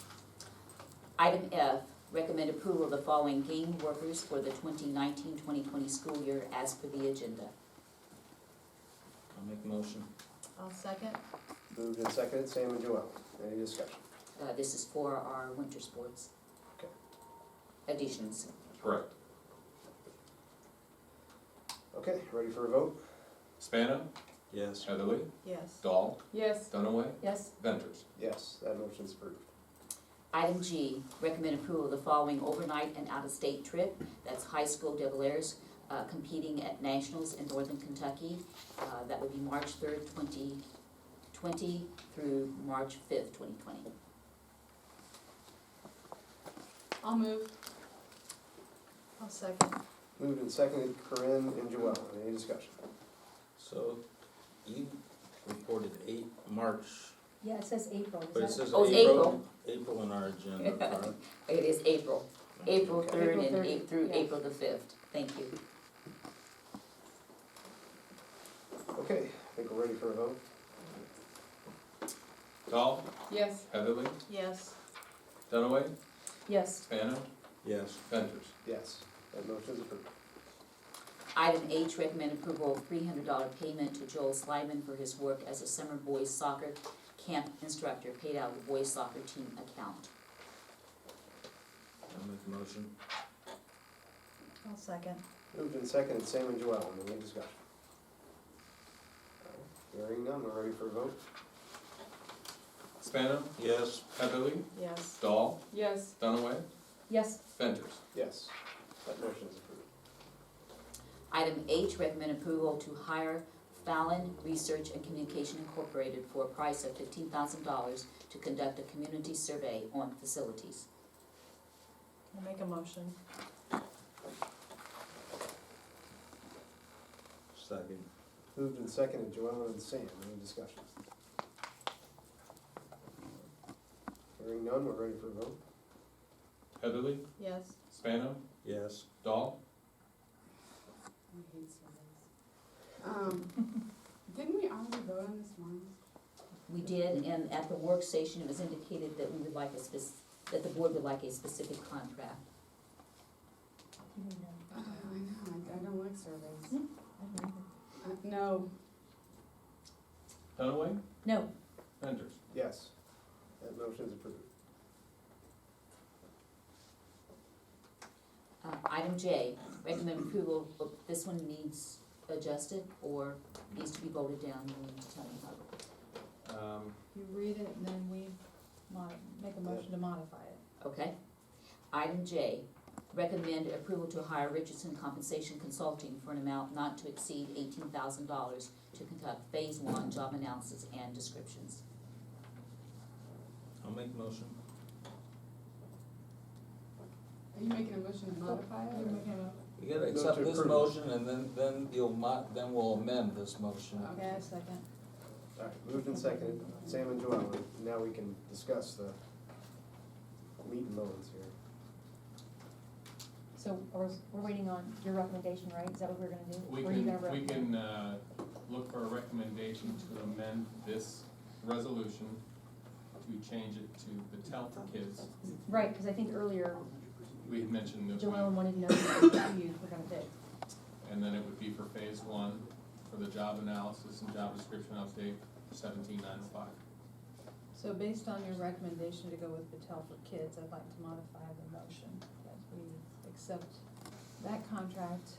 Item F, recommend approval of the following game workers for the 2019-2020 school year as per the agenda. I'll make a motion. I'll second. Moved and seconded, Sam and Joellen, any discussion? This is for our winter sports. Okay. Additions. Correct. Okay, ready for a vote? Spano, Yes. Heatherly, Yes. Dahl, Yes. Dunaway, Yes. Ventures. Yes, that motion is approved. Item G, recommend approval of the following overnight and out-of-state trip. That's high school De Valairs competing at nationals in northern Kentucky. That would be March 3rd, 2020 through March 5th, 2020. I'll move. I'll second. Moved and seconded, Corinne and Joellen, any discussion? So you reported March, Yeah, it says April. Is but it that- says Oh, it's April in our agenda, correct? It is April 3rd April and 3rd, through yeah. April the 5th. Thank you. Okay, I think we're ready for a vote. Dahl, Yes. Heatherly, Yes. Dunaway, Yes. Spano, Yes. Ventures. Yes, that motion is approved. Item H, recommend approval of $300 payment to Joel Slyman for his work as a summer boys soccer camp instructor paid out of the boys soccer team account. I'll make a motion. I'll second. Moved and seconded, Sam and Joellen, any discussion? Hearing none, we're ready for a vote? Spano, Yes. Heatherly, Yes. Dahl, Yes. Dunaway, Yes. Ventures. Yes, that motion is approved. Item H, recommend approval to hire Fallon Research and Communication Incorporated for a price of $15,000 to conduct a community survey on facilities. I'll make a motion. Second. Moved and seconded, Joellen and Sam, any discussion? Hearing none, we're ready for a vote? Heatherly, Yes. Spano, Yes. Dahl, I hate surveys. Didn't we already vote on this one? We did, and at the work session, it was indicated that we would like that the board would like a specific contract. I know, I don't like surveys. No. Dunaway, No. Ventures. Yes, that motion is approved. Item J, recommend approval, this one needs adjusted or needs to be voted down, you need to tell me how. You read it and then we make a motion to modify it. Okay. Item J, recommend approval to hire Richardson Compensation Consulting for an amount not to exceed $18,000 to conduct Phase 1 job analysis and descriptions. I'll make a motion. Are you making a motion to modify it? You gotta Move accept to this approve. motion and then then we'll amend this motion. Okay, I second. All right, moved and seconded, Sam and Joellen, now we can discuss the meat and bones here. So we're waiting on your recommendation, right? Is that what we're gonna do? We Or are you can, gonna we recommend? can, look for a recommendation to amend this resolution to change it to Patel for Kids. Right, because I think earlier We had mentioned that, Joellen wanted to know who you were gonna pick. and then it would be for phase one, for the job analysis and job description update, 17,905. So based on your recommendation to go with Patel for Kids, I'd like to modify the motion that we accept that contract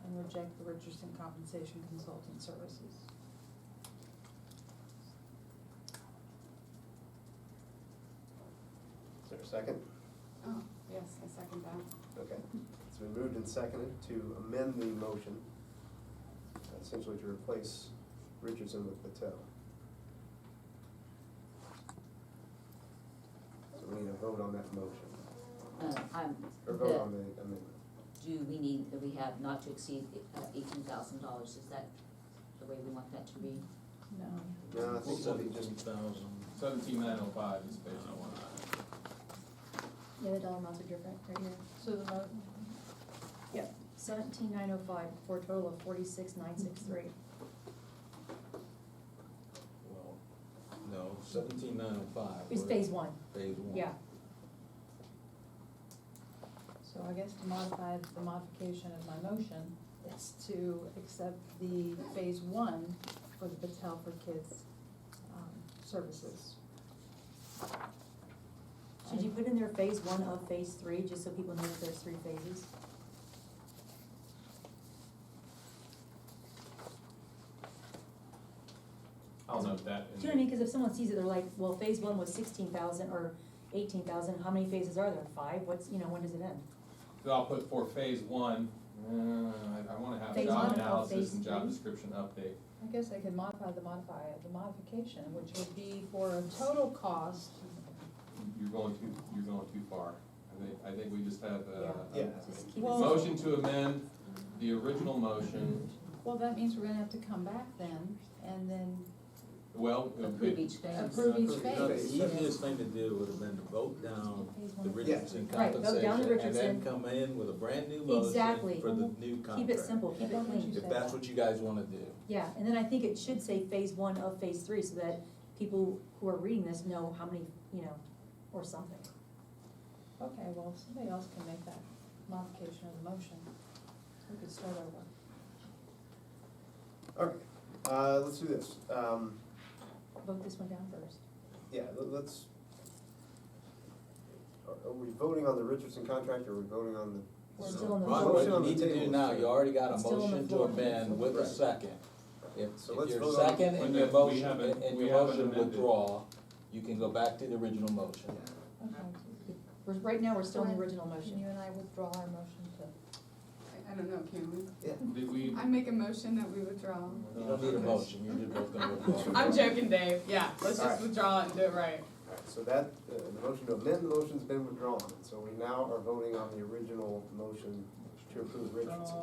and reject the Richardson Compensation Consulting Services. Is there a second? Oh, yes, I second that. Okay. It's been moved and seconded to amend the motion, essentially to replace Richardson with Patel. So we need a vote on that motion, or vote on the amendment. Do we need, we have not to exceed $18,000, is that the way we want that to read? No. No, I think it'll be just, 17,905 is phase one. Yeah, the dollar amounts are different right here. So the mo, Yep, 17,905 for a total of 46,963. Well, no, 17,905. It's phase one, Phase one. yeah. so I guess to modify the modification of my motion, it's to accept the phase one for the Patel for Kids, services. Should you put in there phase one of phase three, just so people know that there's three phases? I'll note that. Do you know what I mean? Because if someone sees it, they're like, well, phase one was 16,000 or 18,000, how many phases are there? 5? What's, when does it end? So I'll put for phase one, I wanna have Phase job one or analysis phase and job three? description update. I guess I could modify the modification, which would be for a total cost. You're going too far. I think we just have Yeah. Just keep it Well- simple. motion to amend the original motion. Well, that means we're gonna have to come back then, and then Well, Approve each phase. approve each Approve each The phase. easiest thing to do would have been to vote down the Richardson Right, vote down the compensation and then Richardson. come in with a brand new motion Exactly. for the new contract. Keep it simple, keep it clean. If that's what you guys wanna do. Yeah, and then I think it should say phase one of phase three, so that people who are reading this know how many, or something. Okay, well, somebody else can make that modification of the motion. We could start over. all right, let's do this. Vote this one down first. Yeah, let's, are we voting on the Richardson contract, or are we voting on the? We're still on the Ron, floor. what you need to do now, you already got a It's still on the motion to floor. amend with a Right. second. If So let's your vote on- second and But your we motion, haven't- and we your haven't motion amended. withdraw, you can go back to the original motion. Right now, we're still in the Fine. original Can motion. you and I withdraw our motion to? I don't know, can we? Yeah. Did we? I make a motion that we withdraw. You don't need a motion, you're just both gonna withdraw. I'm joking, Dave, yeah, let's All just right. withdraw it and do it right. All right, so that, the motion to amend the motion's been withdrawn, and so we now are voting on the original motion to approve Richardson.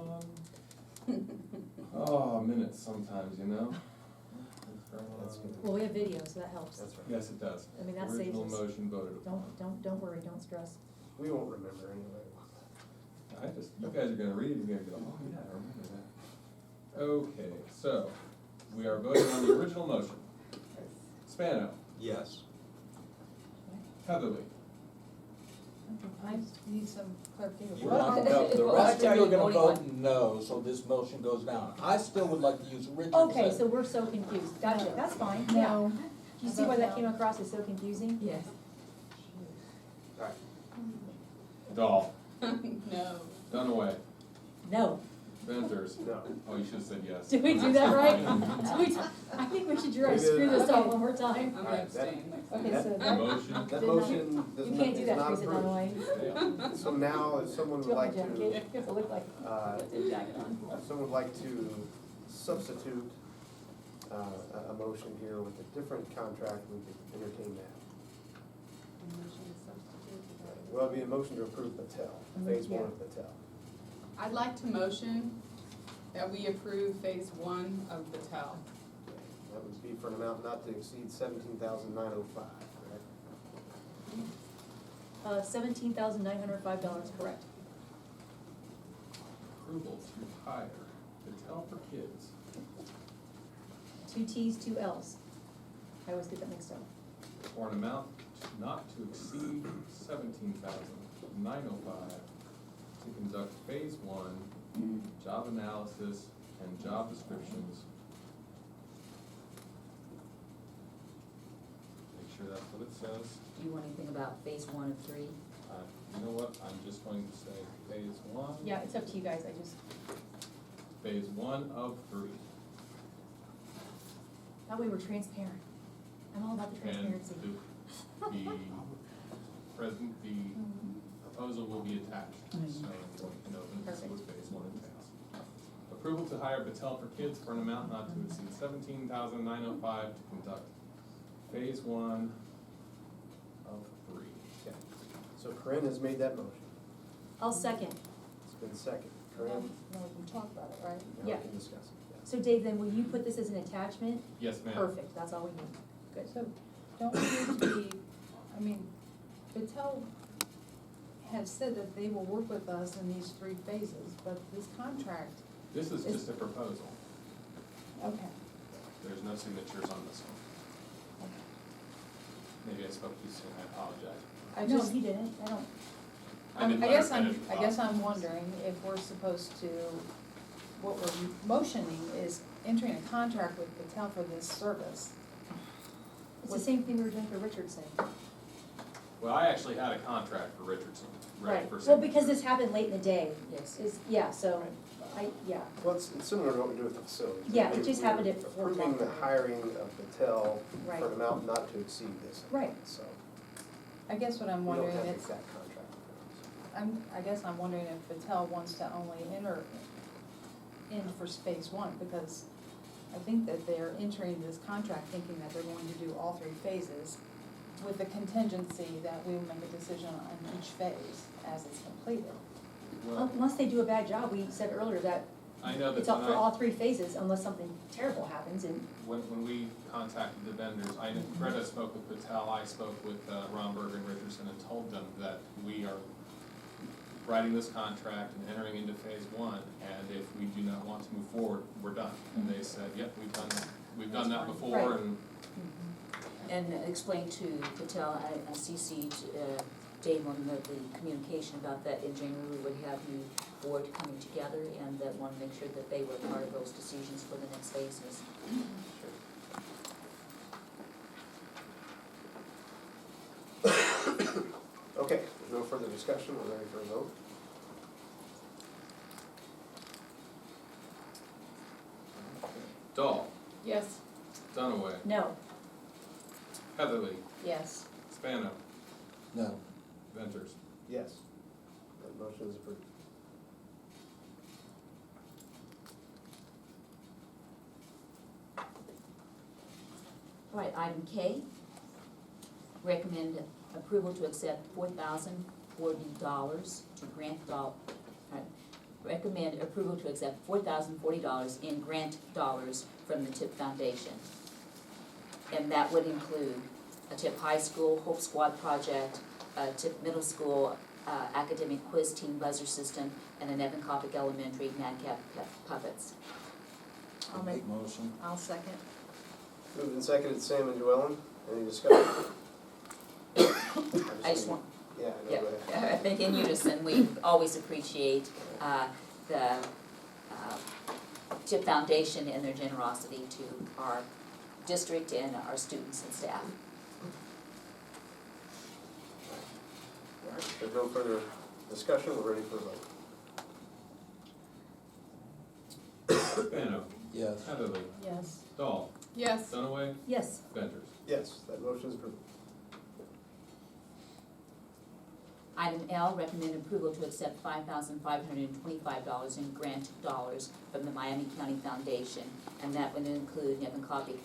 Oh, minutes sometimes, That's good. Well, we have video, so that helps. That's right. Yes, it does. I mean, that saves Original us. motion voted upon. Don't worry, don't stress. We won't remember anyway. You guys are gonna read it, you're gonna go, oh, yeah, I remember that. Okay, so, we are voting on the original motion. Spano, Yes. Heatherly, I need some clarification. You What want, are no, the What rest are of you are you gonna voting vote no, so this motion goes down. I still would like to use Richardson. Okay, so we're so confused. Gotcha, that's fine, yeah. No. Do you see why that came across as so confusing? Yes. All right, Dahl, No. Dunaway, No. Venters. no. Oh, you should've said yes. Did we do that right? I think we should try to screw this up one more time. I'm All right, that- abstaining. Okay, That- so The that, motion, That Did not- motion does you not, can't do is that, not Teresa approved. Dunaway. So now, if someone Do would you like want my to, jacket? You have to look like, uh, put the jacket on. if someone would like to substitute, a motion here with a different contract, we could entertain that. Well, it'd be a motion to approve Patel, phase one of Patel. I'd like to motion that we approve phase one of Patel. That would be for an amount not to exceed 17,905, correct? $17,905, correct. approval to hire Patel for Kids 2 T's, 2 L's. I always get that mixed up. For an amount not to exceed $17,905 to conduct phase 1 job analysis and job descriptions. Make sure that's what it says. Do you want anything about phase 1 of 3? You know what, I'm just going to say phase 1. Yeah, it's up to you guys, I just, Phase 1 of 3. that way we're transparent. I'm all about the transparency. And the proposal will be attached, so you can open to see what phase 1 entails. Approval to hire Patel for Kids for an amount not to exceed $17,905 to conduct phase 1 of 3. Okay. So Corinne has made that motion. I'll second. It's been seconded. Corinne, Now we can talk about it, right? now Yeah. we can discuss it. Yeah. So Dave, then will you put this as an attachment? Yes, ma'am. Perfect, that's all we need. Good. So don't we need to be, I mean, Patel has said that they will work with us in these 3 phases, but this contract, This is just a proposal. okay. There's no signatures on this one. Maybe I spoke too soon, I apologize. I No, just, you didn't, I don't, I didn't I let her guess finish I the guess thought. I'm wondering if we're supposed to, what we're motioning is entering a contract with Patel for this service. it's the same thing we were doing for Richardson. Well, I actually had a contract for Richardson, ready Right, for well, because signature. this happened late in the day, Yes. yeah, so, yeah. Well, it's similar to what we do with the facilities. Yeah, it just happened at 4 o'clock. Approving the hiring of Patel Right. for an amount not to exceed this. Right. So I guess what I'm we don't wondering have the is, exact contract. I guess I'm wondering if Patel wants to only enter in for phase 1, because I think that they're entering this contract thinking that they're going to do all 3 phases with the contingency that we will make a decision on each phase as it's completed. Well, Unless they do a bad job, we said earlier that I know that it's up when for I, all 3 phases unless something terrible happens and, when we contacted the vendors, Greta spoke with Patel, I spoke with Romberg and Richardson and told them that we are writing this contract and entering into phase 1, and if we do not want to move forward, we're done. And they said, yep, we've done that before, Right. and And explain to Patel, I CC'd Dave on the communication about that in January, we would have the board coming together and that want to make sure that they were part of those decisions for the next phases. Okay, there's no further discussion, we're ready for a vote. Dahl, Yes. Dunaway, no. Heatherly, Yes. Spano, No. Venters. Yes. That motion is approved. All right, item K, recommend approval to accept $4,040 to grant recommend approval to accept $4,040 in grant dollars from the Tipp Foundation. And that would include a Tipp High School Hope Squad project, a Tipp Middle School academic quiz team buzzer system, and an Evan Coppic Elementary NADCAP puppets. I'll make, motion. I'll second. Moved and seconded, Sam and Joellen, any discussion? I just want, Yeah, no, yeah, go ahead. I think in unison, we always appreciate the Tipp Foundation and their generosity to our district and our students and staff. All right, if there's no further discussion, we're ready for a vote. Spano, Yes. Heatherly, Yes. Dahl, Yes. Dunaway, Yes. Venters. Yes, that motion is approved. Item L, recommend approval to accept $5,525 in grant dollars from the Miami County Foundation, and that would include Evan Coppic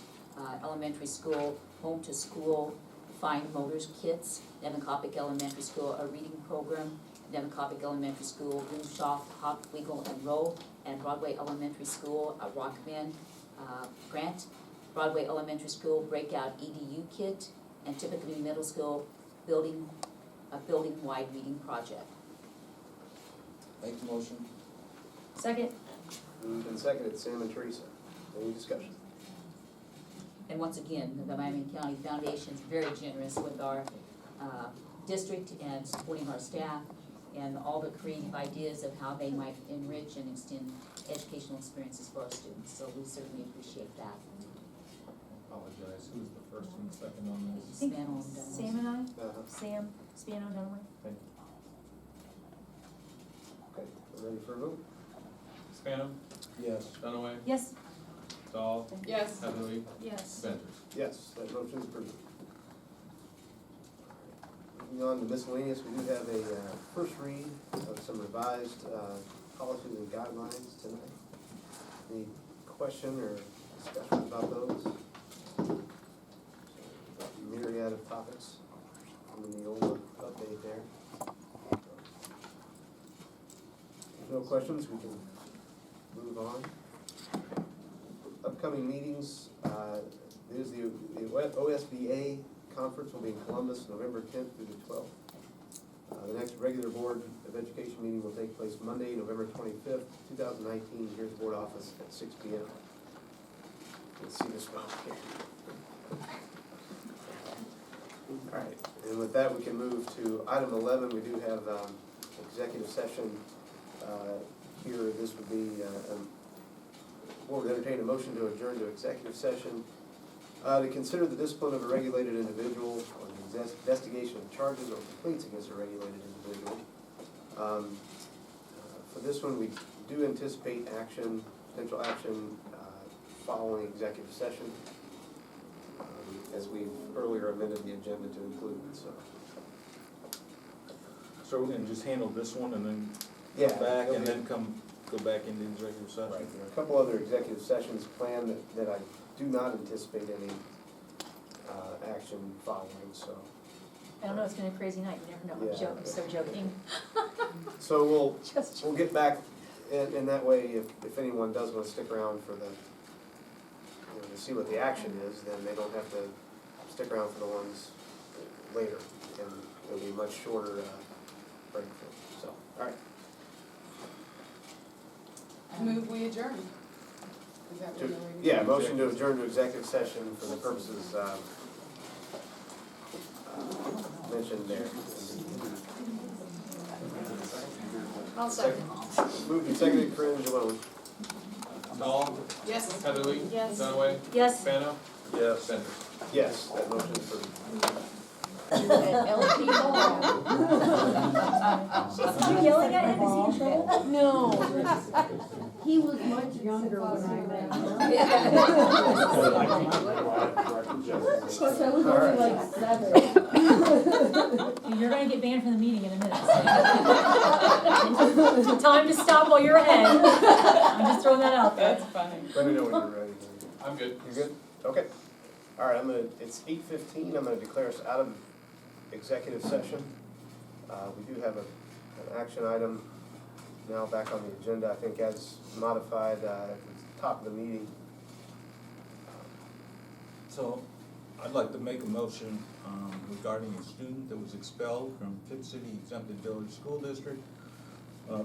Elementary School Home to School Fine Motors Kits, Evan Coppic Elementary School a reading program, Evan Coppic Elementary School Room Shop Hop Wiggle and Roll, and Broadway Elementary School a Rockman grant, Broadway Elementary School Breakout EDU kit, and Tippecanoe Middle School a building-wide reading project. Make the motion. Second? Moved and seconded, Sam and Teresa, any discussion? And once again, the Miami County Foundation is very generous with our district and supporting our staff and all the creative ideas of how they might enrich and extend educational experiences for our students. So we certainly appreciate that. Apologize, who's the first and the second on this? Spano and Dunaway. Sam and I, Uh-huh. Sam, Spano, Dunaway. Thank you. Okay, we're ready for a vote? Spano? Yes. Dunaway? Yes. Dahl? Yes. Heatherly? Yes. Ventures? Yes, that motion is approved. Moving on to miscellaneous, we do have a first read of some revised policies and guidelines tonight. Any question or discussion about those? Myriad of topics from the old update there. If no questions, we can move on. Upcoming meetings, there's the OSBA conference will be in Columbus, November 10th through the 12th. The next regular Board of Education meeting will take place Monday, November 25th, 2019, here at the board office at 6 p.m. Let's see this one here. All right, and with that, we can move to item 11. We do have executive session here. This would be board would entertain a motion to adjourn to executive session to consider the discipline of a regulated individual or the investigation of charges or complaints against a regulated individual. For this one, we do anticipate action, potential action following executive session, as we earlier amended the agenda to include, so. So we're gonna just handle this one and then Yeah, come back it'll and be- then go back into executive session? Right, there are a couple other executive sessions planned that I do not anticipate any action following, so. I don't know, it's been a crazy night, you never know, I'm Yeah. joking, so joking. So we'll Just get back, and that way, if anyone does want to stick around for the, to see what the action is, then they don't have to stick around for the ones later, and it'll be a much shorter break for them, so, all right. Move we adjourn. Is that what To- you're waiting for? Yeah, motion to adjourn to executive session for the purposes mentioned there. I'll second. Moved and seconded, Corinne Joellen. Dahl? Yes. Heatherly? Yes. Dunaway? Yes. Spano? Yes. Ventures? Yes, that motion is approved. You yelling at him, is he in trouble? No. He was much younger when I met him. Of course, I was only like 7. You're gonna get banned from the meeting in a minute. Time to stop while you're ahead. I'm just throwing that out there. That's funny. Let me know when you're ready. I'm good. You good? Okay. All right, it's 8:15, I'm gonna declare us out of executive session. We do have an action item now back on the agenda, I think as modified at the top of the meeting. So I'd like to make a motion regarding a student that was expelled from Tipp City Exempted Village School District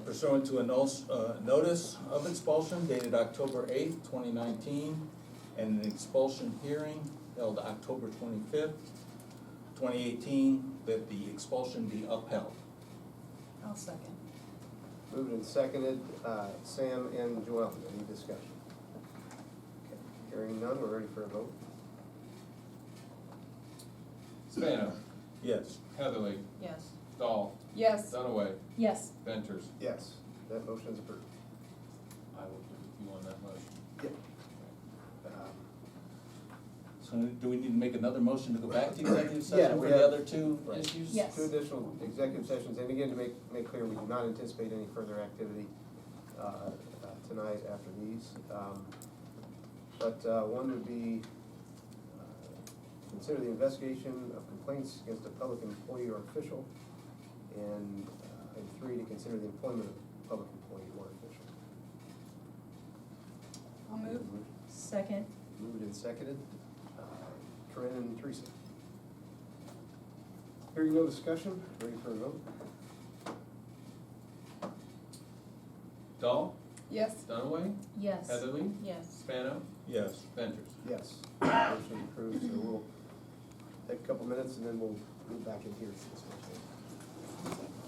pursuant to a notice of expulsion dated October 8th, 2019, and an expulsion hearing held October 25th, 2018, that the expulsion be upheld. I'll second. Moved and seconded, Sam and Joellen, any discussion? Okay. Hearing none, we're ready for a vote. Spano? Yes. Heatherly? Yes. Dahl? Yes. Dunaway? Yes. Ventures? Yes, that motion is approved. I will do with you on that motion. So do we need to make another motion to go back to executive Yeah, session we for the have- other two Right. issues? Yes. Two additional executive sessions, and again, to make clear, we do not anticipate any further activity tonight after these. But one would be consider the investigation of complaints against a public employee or official, and 3, to consider the employment of a public employee or official. I'll move. Second. Moved and seconded. Corinne and Teresa. Hearing no discussion, ready for a vote? Dahl? Yes. Dunaway, Yes. Heatherly, Yes. Spano, Yes. Ventures. Yes. Motion approved, so we'll take a couple minutes and then we'll move back in here.